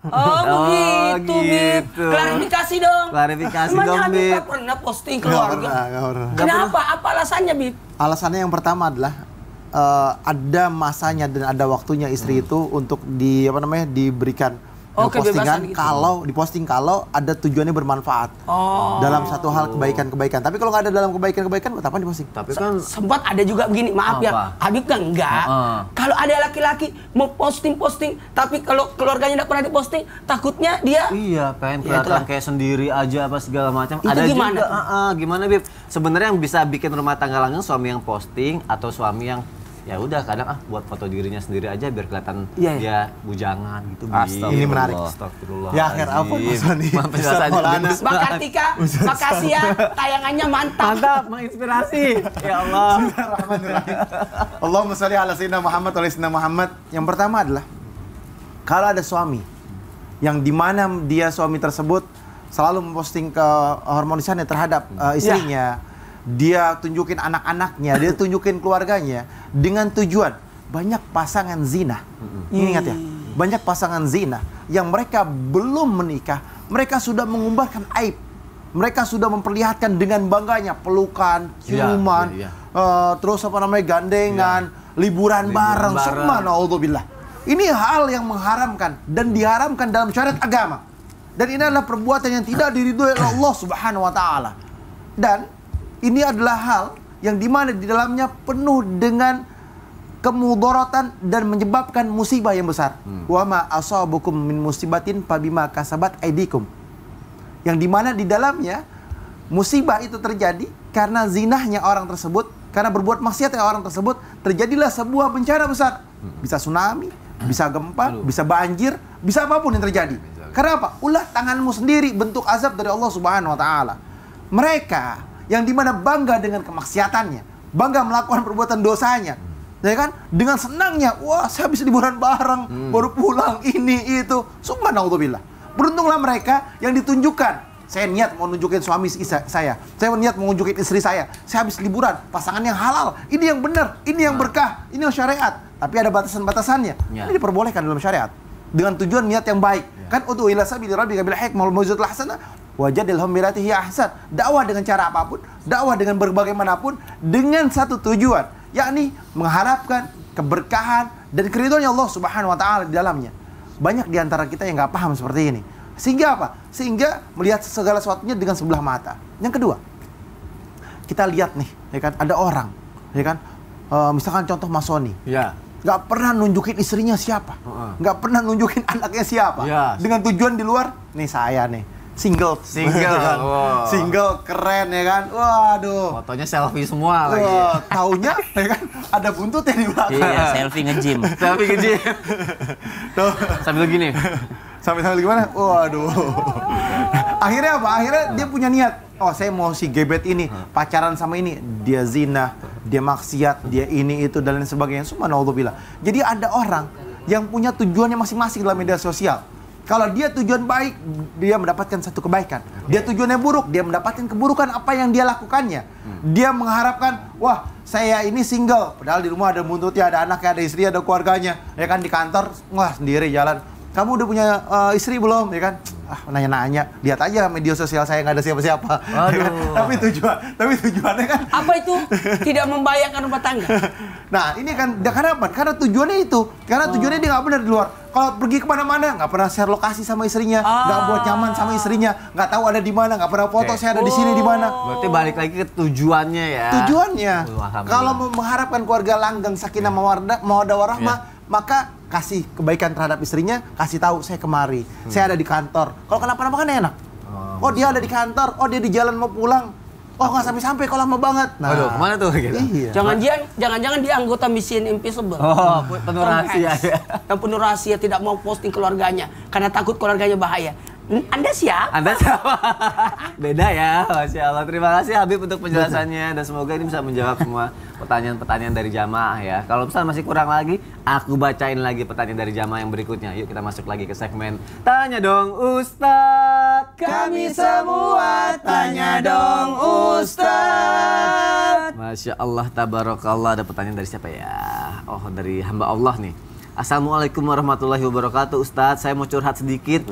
[SPEAKER 3] Oh begitu, Bib. Klarifikasi dong.
[SPEAKER 1] Klarifikasi
[SPEAKER 3] Emangnya
[SPEAKER 1] dong,
[SPEAKER 3] Habib
[SPEAKER 1] Bib.
[SPEAKER 3] nggak pernah posting keluarga?
[SPEAKER 4] Nggak pernah.
[SPEAKER 3] Kenapa? Apa alasannya, Bib?
[SPEAKER 4] Alasannya yang pertama adalah ada masanya dan ada waktunya istri itu untuk diberikan
[SPEAKER 3] kebebasan
[SPEAKER 4] postingan
[SPEAKER 3] gitu.
[SPEAKER 4] diposting kalau ada tujuannya bermanfaat dalam satu hal kebaikan-kebaikan. Tapi kalau nggak ada dalam kebaikan-kebaikan, buat apa diposting?
[SPEAKER 1] Tapi kan
[SPEAKER 3] Sempat ada juga begini, maaf ya,
[SPEAKER 1] Apa?
[SPEAKER 3] Habib kan enggak. Kalau ada laki-laki mau posting, tapi kalau keluarganya tidak pernah diposting, takutnya dia
[SPEAKER 1] iya, pengen
[SPEAKER 3] Ya,
[SPEAKER 1] kelihatan
[SPEAKER 3] itulah.
[SPEAKER 1] kayak sendiri aja apa segala macam.
[SPEAKER 3] Itu
[SPEAKER 1] Ada
[SPEAKER 3] gimana?
[SPEAKER 1] juga, gimana Bib? Sebenarnya yang bisa bikin rumah tangga langgeng suami yang posting atau suami yang ya udah kadang buat foto dirinya sendiri aja biar kelihatan
[SPEAKER 3] Iya, iya.
[SPEAKER 1] dia bujangan gitu. Bib.
[SPEAKER 2] Astagfirullah.
[SPEAKER 4] Ini menarik.
[SPEAKER 1] Astagfirullah.
[SPEAKER 4] Ya akhir ampun Mas Sony.
[SPEAKER 1] Penjelasannya
[SPEAKER 4] Maulana.
[SPEAKER 1] bagus
[SPEAKER 3] Mbak
[SPEAKER 1] banget.
[SPEAKER 3] Kartika, makasih ya, tayangannya mantap.
[SPEAKER 1] Mantap, menginspirasi. Ya Allah.
[SPEAKER 4] Bismillahirrahmanirrahim. Allahumma sholli ala sayyidina Muhammad wa ala sayyidina Muhammad. Yang pertama adalah kalau ada suami yang dimana dia suami tersebut selalu memposting keharmonisannya terhadap istrinya, dia tunjukin anak-anaknya, dia tunjukin keluarganya dengan tujuan banyak pasangan zina. Ini ingat ya, banyak pasangan zina yang mereka belum menikah, mereka sudah mengumbarkan aib. Mereka sudah memperlihatkan dengan bangganya pelukan, ciuman,
[SPEAKER 1] Iya.
[SPEAKER 4] terus gandengan, liburan bareng. Subhanallah. Ini hal yang mengharamkan dan diharamkan dalam syariat agama. Dan ini adalah perbuatan yang tidak diridhoi oleh Allah Subhanahu wa taala. Dan ini adalah hal yang dimana di dalamnya penuh dengan kemudaratan dan menyebabkan musibah yang besar. Wa ma asabukum min musibatin fabima kasabat aidikum. Yang dimana di dalamnya musibah itu terjadi karena zinahnya orang tersebut, karena berbuat maksiatnya orang tersebut, terjadilah sebuah bencana besar. Bisa tsunami, bisa gempa, bisa banjir, bisa apapun yang terjadi. Karena apa? Ulah tanganmu sendiri bentuk azab dari Allah Subhanahu wa taala. Mereka yang dimana bangga dengan kemaksiatannya, bangga melakukan perbuatan dosanya, ya kan? Dengan senangnya, wah saya bisa liburan bareng, baru pulang ini itu. Subhanallah. Beruntunglah mereka yang ditunjukkan. Saya niat mau nunjukin suami saya niat mau nunjukin istri saya habis liburan, pasangan yang halal, ini yang benar, ini yang berkah, ini yang syariat. Tapi ada batasan-batasannya. Ini diperbolehkan dalam syariat dengan tujuan niat yang baik. Kan ud'u ila sabili rabbika bil hikmah wal mau'izatil hasanah wajadilhum billati hiya ahsan. Dakwah dengan cara apapun, dakwah dengan berbagai manapun dengan satu tujuan, yakni mengharapkan keberkahan dan keridhaan Allah Subhanahu wa taala di dalamnya. Banyak di antara kita yang nggak paham seperti ini. Sehingga apa? Sehingga melihat segala sesuatunya dengan sebelah mata. Yang kedua, kita lihat nih, ya kan, ada orang, ya kan, misalkan contoh Mas Sony,
[SPEAKER 1] Ya.
[SPEAKER 4] nggak pernah nunjukin istrinya siapa, nggak pernah nunjukin anaknya siapa,
[SPEAKER 1] Ya.
[SPEAKER 4] dengan tujuan di luar, nih saya nih, single,
[SPEAKER 1] Wow.
[SPEAKER 4] single keren ya kan, waduh,
[SPEAKER 1] Fotonya selfie semua lagi.
[SPEAKER 4] wah, taunya ya kan, ada buntutnya di belakang,
[SPEAKER 2] Iya, selfie nge-gym.
[SPEAKER 1] Selfie kecil.
[SPEAKER 4] tuh,
[SPEAKER 1] Sambil gini.
[SPEAKER 4] sampai gimana, waduh, akhirnya apa? Akhirnya dia punya niat, oh saya mau si gebet ini pacaran sama ini, dia zina, dia maksiat, dia ini itu dan lain sebagainya. Subhanallah. Jadi ada orang yang punya tujuannya masing-masing dalam media sosial. Kalau dia tujuan baik, dia mendapatkan satu kebaikan. Dia tujuannya buruk, dia mendapatkan keburukan apa yang dia lakukannya. Dia mengharapkan, wah saya ini single, padahal di rumah ada buntutnya, ada anaknya, ada istri, ada keluarganya. Ya kan, di kantor, wah sendiri jalan. Kamu udah punya istri belum? Ya kan? Nanya-nanya, lihat aja media sosial saya nggak ada siapa-siapa. Ya kan? Tapi tujuannya kan
[SPEAKER 3] Apa itu? Tidak membayangkan rumah tangga.
[SPEAKER 4] Nah ini kan, karena apa? Karena tujuannya itu. Karena tujuannya dia nggak benar di luar. Kalau pergi kemana-mana, nggak pernah share lokasi sama istrinya, nggak buat nyaman sama istrinya, nggak tahu ada di mana, nggak pernah foto saya ada di sini di mana.
[SPEAKER 1] Berarti balik lagi ke tujuannya ya.
[SPEAKER 4] Tujuannya,
[SPEAKER 1] Alhamdulillah.
[SPEAKER 4] kalau mengharapkan keluarga langgeng, sakinah mawaddah warahmah, maka kasih kebaikan terhadap istrinya, kasih tahu saya kemari, saya ada di kantor. Kalau kenapa-napa kan enak. Oh dia ada di kantor, oh dia di jalan mau pulang. Oh nggak sampai-sampai kalau lama banget. Nah,
[SPEAKER 1] Aduh, kemana tuh gitu?
[SPEAKER 4] Iya.
[SPEAKER 3] Jangan-jangan dia anggota Mission Impossible.
[SPEAKER 1] Oh, penuh rahasia ya.
[SPEAKER 3] Yang penuh rahasia, tidak mau posting keluarganya karena takut keluarganya bahaya. Anda siapa?
[SPEAKER 1] Anda siapa? Beda ya, Masya Allah. Terima kasih Habib untuk penjelasannya. Dan semoga ini bisa menjawab semua pertanyaan-pertanyaan dari jamaah ya. Kalau misalnya masih kurang lagi, aku bacain lagi pertanyaan dari jamaah yang berikutnya. Yuk kita masuk lagi ke segmen Tanya Dong Ustadz.
[SPEAKER 3] Kami semua tanya dong Ustadz.
[SPEAKER 1] Masya Allah, tabarakallah. Ada pertanyaan dari siapa ya? Oh, dari hamba Allah nih. Assalamualaikum warahmatullahi wabarakatuh. Ustadz, saya mau curhat sedikit.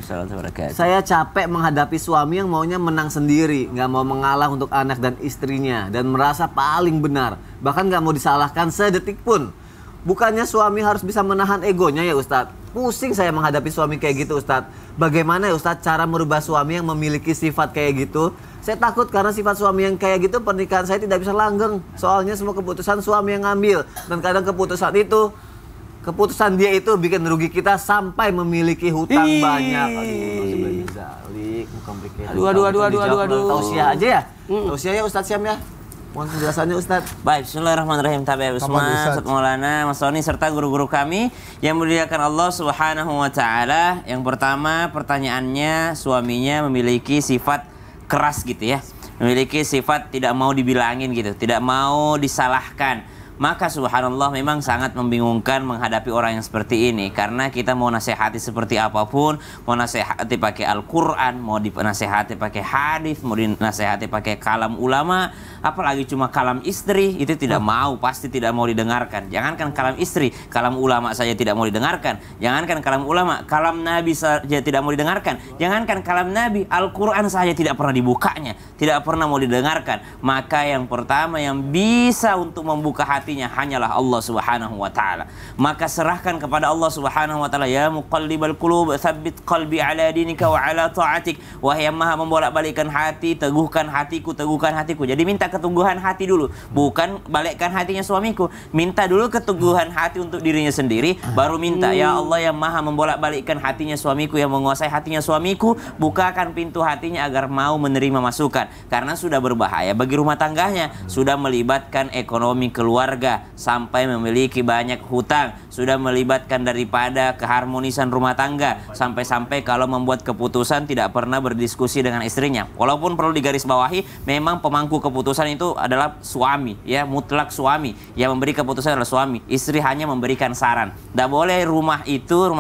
[SPEAKER 1] Saya capek menghadapi suami yang maunya menang sendiri, nggak mau mengalah untuk anak dan istrinya, dan merasa paling benar, bahkan nggak mau disalahkan sedetik pun. Bukannya suami harus bisa menahan egonya ya Ustadz? Pusing saya menghadapi suami kayak gitu Ustadz. Bagaimana ya Ustadz cara merubah suami yang memiliki sifat kayak gitu? Saya takut karena sifat suami yang kayak gitu pernikahan saya tidak bisa langgeng. Soalnya semua keputusan suami yang ngambil, dan kadang keputusan dia itu bikin rugi kita sampai memiliki hutang banyak.
[SPEAKER 3] Aduh.
[SPEAKER 1] Tausiah aja ya? Tausiah ya Ustadz Syam ya? Mohon penjelasannya Ustadz.
[SPEAKER 2] Baik, bismillahirrahmanirrahim. Tabi'at Ustaz Maulana, Mas Soni serta guru-guru kami yang muliakan Allah Subhanahu wa taala. Yang pertama, pertanyaannya suaminya memiliki sifat keras gitu ya. Memiliki sifat tidak mau dibilangin gitu, tidak mau disalahkan. Maka subhanallah memang sangat membingungkan menghadapi orang yang seperti ini. Karena kita mau nasihati seperti apapun, mau nasihati pakai Al-Quran, mau dinasihati pakai hadis, mau dinasihati pakai kalam ulama, apalagi cuma kalam istri, itu tidak mau, pasti tidak mau didengarkan. Jangankan kalam istri, kalam ulama saja tidak mau didengarkan. Jangankan kalam ulama, kalam Nabi saja tidak mau didengarkan. Jangankan kalam Nabi, Al-Quran saja tidak pernah dibukanya, tidak pernah mau didengarkan. Maka yang pertama yang bisa untuk membuka hatinya hanyalah Allah Subhanahu wa taala. Maka serahkan kepada Allah Subhanahu wa taala, ya muqallibal qulub, tsabbit qalbi ala dinika wa ala ta'atik. Wahai yang Maha membolak-balikkan hati, teguhkan hatiku, teguhkan hatiku. Jadi minta keteguhan hati dulu, bukan balikkan hatinya suamiku. Minta dulu keteguhan hati untuk dirinya sendiri, baru minta, ya Allah yang Maha membolak-balikkan hatinya suamiku, yang menguasai hatinya suamiku, bukakan pintu hatinya agar mau menerima masukan. Karena sudah berbahaya bagi rumah tangganya, sudah melibatkan ekonomi keluarga, sampai memiliki banyak hutang, sudah melibatkan daripada keharmonisan rumah tangga, sampai-sampai kalau membuat keputusan tidak pernah berdiskusi dengan istrinya. Walaupun perlu digarisbawahi, memang pemangku keputusan itu adalah suami, ya, mutlak suami. Yang memberi keputusan adalah suami. Istri hanya memberikan saran. Tidak boleh rumah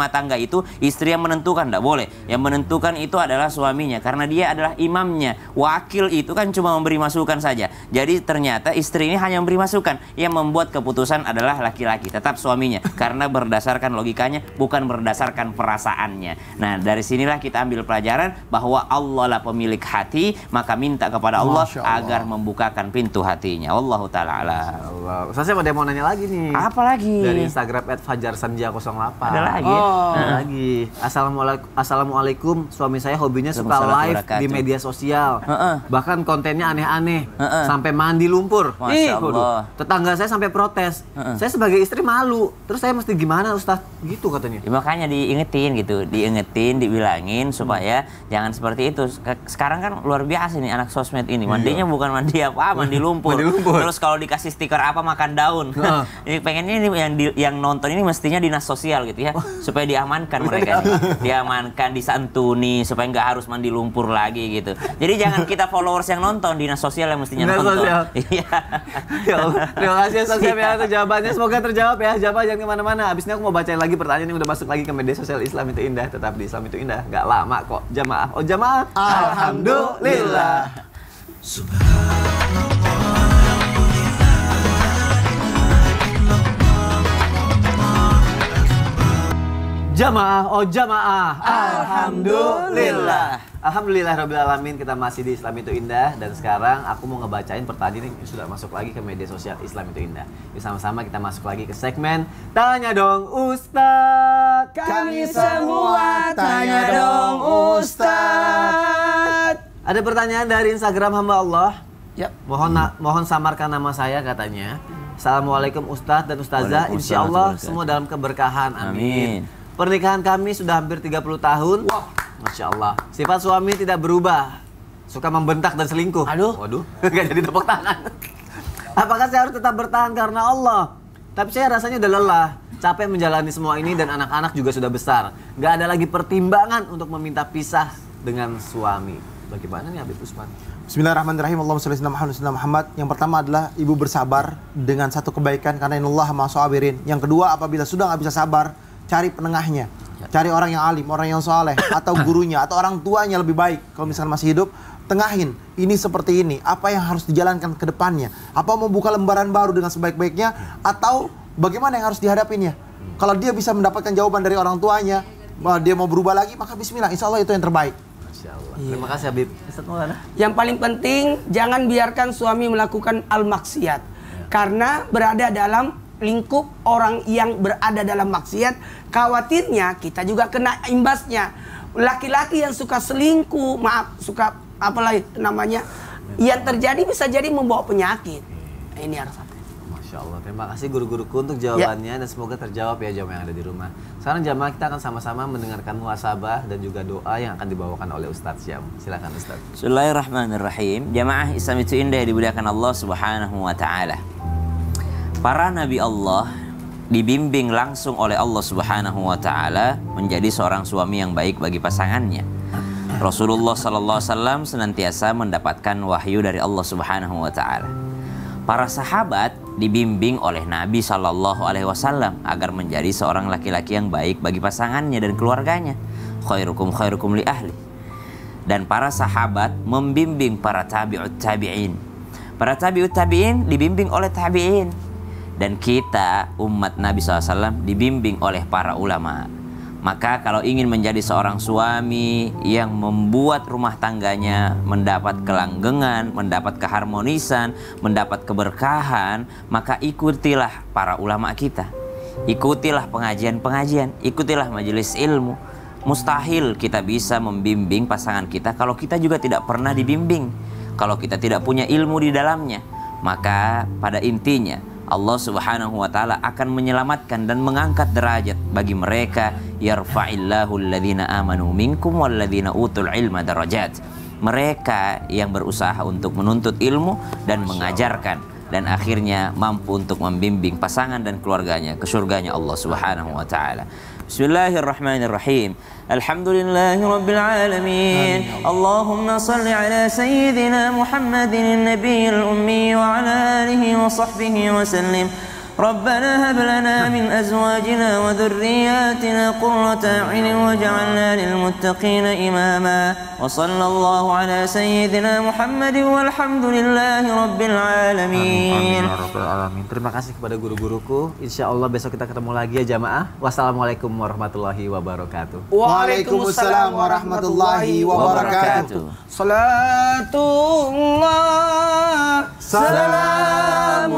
[SPEAKER 2] tangga itu istri yang menentukan, tidak boleh. Yang menentukan itu adalah suaminya, karena dia adalah imamnya. Wakil itu kan cuma memberi masukan saja. Jadi ternyata istri ini hanya memberi masukan. Yang membuat keputusan adalah laki-laki, tetap suaminya, karena berdasarkan logikanya, bukan berdasarkan perasaannya. Nah, dari sinilah kita ambil pelajaran bahwa Allah lah pemilik hati, maka minta kepada Allah agar membukakan pintu hatinya. Wallahu ta'ala a'lam.
[SPEAKER 1] Saya mau nanya lagi nih.
[SPEAKER 2] Apa lagi?
[SPEAKER 1] Dari Instagram @fajarsanja08.
[SPEAKER 2] Ada lagi.
[SPEAKER 1] Ada lagi. Assalamualaikum. Suami saya hobinya suka live di media sosial. Bahkan kontennya aneh-aneh. Sampai mandi lumpur.
[SPEAKER 2] Masya Allah.
[SPEAKER 1] Tetangga saya sampai protes. Saya sebagai istri malu. Terus saya mesti gimana Ustadz? Gitu katanya.
[SPEAKER 2] Ya, makanya diingetin gitu, dibilangin supaya jangan seperti itu. Sekarang kan luar biasa nih anak sosmed ini. Mandinya bukan mandi apa, mandi lumpur. Terus kalau dikasih stiker apa, makan daun. Ini pengennya ini yang nonton ini mestinya dinas sosial gitu ya, supaya diamankan mereka nih. Diamankan, disantuni supaya nggak harus mandi lumpur lagi gitu. Jadi jangan kita followers yang nonton, dinas sosial yang mestinya nonton. Iya.
[SPEAKER 1] Ya Allah. Terima kasih Ustaz Syam ya untuk jawabannya. Semoga terjawab ya. Jawab jangan kemana-mana. Abis ini aku mau bacain lagi pertanyaan yang udah masuk lagi ke media sosial Islam Itu Indah. Tetap di Islam Itu Indah. Gak lama kok. Jamaah. Oh jamaah. Alhamdulillah. Jamaah, oh jamaah. Alhamdulillah. Alhamdulillah Rabbil Alamin, kita masih di Islam Itu Indah. Dan sekarang aku mau ngebacain pertanyaan yang sudah masuk lagi ke media sosial Islam Itu Indah. Yuk sama-sama kita masuk lagi ke segmen Tanya Dong Ustadz.
[SPEAKER 3] Kami semua tanya dong Ustadz.
[SPEAKER 1] Ada pertanyaan dari Instagram hamba Allah.
[SPEAKER 3] Ya.
[SPEAKER 1] Mohon samarkan nama saya katanya. Assalamualaikum Ustadz dan Ustazah. Insya Allah semua dalam keberkahan. Amin. Pernikahan kami sudah hampir 30 tahun. Masya Allah. Sifat suami tidak berubah. Suka membentak dan selingkuh. Waduh. Gak jadi tepuk tangan. Apakah saya harus tetap bertahan karena Allah? Tapi saya rasanya udah lelah. Capek menjalani semua ini dan anak-anak juga sudah besar. Gak ada lagi pertimbangan untuk meminta pisah dengan suami. Bagaimana nih Habib Usman?
[SPEAKER 4] Bismillahirrahmanirrahim. Allahumma shalli ala Muhammad. Yang pertama adalah ibu bersabar dengan satu kebaikan karena innallaha ma'as-sabirin. Yang kedua, apabila sudah nggak bisa sabar, cari penengahnya. Cari orang yang alim, orang yang soleh, atau gurunya, atau orang tuanya lebih baik. Kalau misalkan masih hidup, tengahin. Ini seperti ini. Apa yang harus dijalankan ke depannya? Apa mau buka lembaran baru dengan sebaik-baiknya? Atau bagaimana yang harus dihadapinya? Kalau dia bisa mendapatkan jawaban dari orang tuanya, dia mau berubah lagi, maka bismillah. Insya Allah itu yang terbaik.
[SPEAKER 1] Terima kasih Habib. Ustaz Maulana.
[SPEAKER 3] Yang paling penting jangan biarkan suami melakukan al-maksiat. Karena berada dalam lingkup orang yang berada dalam maksiat, khawatirnya kita juga kena imbasnya. Laki-laki yang suka selingkuh, suka apalah namanya, yang terjadi bisa jadi membawa penyakit. Ini harus hati.
[SPEAKER 1] Masya Allah, terima kasih guru-guruku untuk jawabannya dan semoga terjawab ya jamaah yang ada di rumah. Sekarang jamaah kita akan sama-sama mendengarkan muhasabah dan juga doa yang akan dibawakan oleh Ustadz Syam. Silakan Ustadz.
[SPEAKER 2] Bismillahirrahmanirrahim. Jamaah Islam itu indah yang dimuliakan Allah Subhanahu wa taala. Para nabi Allah dibimbing langsung oleh Allah Subhanahu wa taala menjadi seorang suami yang baik bagi pasangannya. Rasulullah sallallahu alaihi wasallam senantiasa mendapatkan wahyu dari Allah Subhanahu wa taala. Para sahabat dibimbing oleh Nabi Shallallahu Alaihi Wasallam agar menjadi seorang laki-laki yang baik bagi pasangannya dan keluarganya. Khairukum khairukum li ahli. Dan para sahabat membimbing para tabi'ut tabi'in. Para tabi'ut tabi'in dibimbing oleh tabi'in. Dan kita umat Nabi SAW dibimbing oleh para ulama. Maka kalau ingin menjadi seorang suami yang membuat rumah tangganya mendapat kelanggengan, mendapat keharmonisan, mendapat keberkahan, maka ikutilah para ulama kita. Ikutilah pengajian-pengajian, ikutilah majelis ilmu. Mustahil kita bisa membimbing pasangan kita kalau kita juga tidak pernah dibimbing, kalau kita tidak punya ilmu di dalamnya. Maka pada intinya Allah Subhanahu wa taala akan menyelamatkan dan mengangkat derajat bagi mereka. Yarfa'illahu alladhina amanu minkum walladhina utul ilma darajat. Mereka yang berusaha untuk menuntut ilmu dan mengajarkan dan akhirnya mampu untuk membimbing pasangan dan keluarganya ke surganya Allah Subhanahu wa taala. Bismillahirrahmanirrahim. Alhamdulillahi rabbil alamin. Allahumma salli ala sayyidina Muhammadin nabiyil ummi wa ala alihi wa sahbihi wa sallim. ربنا هب لنا من أزواجنا وذرياتنا قرة أعين واجعلنا للمتقين إماما وصلى الله على سيدنا محمد والحمد لله رب العالمين.
[SPEAKER 1] Terima kasih kepada guru-guruku. Insya Allah besok kita ketemu lagi ya jamaah. Wassalamualaikum warahmatullahi wabarakatuh.
[SPEAKER 3] Waalaikumsalam warahmatullahi wabarakatuh. Salatullah, salamullah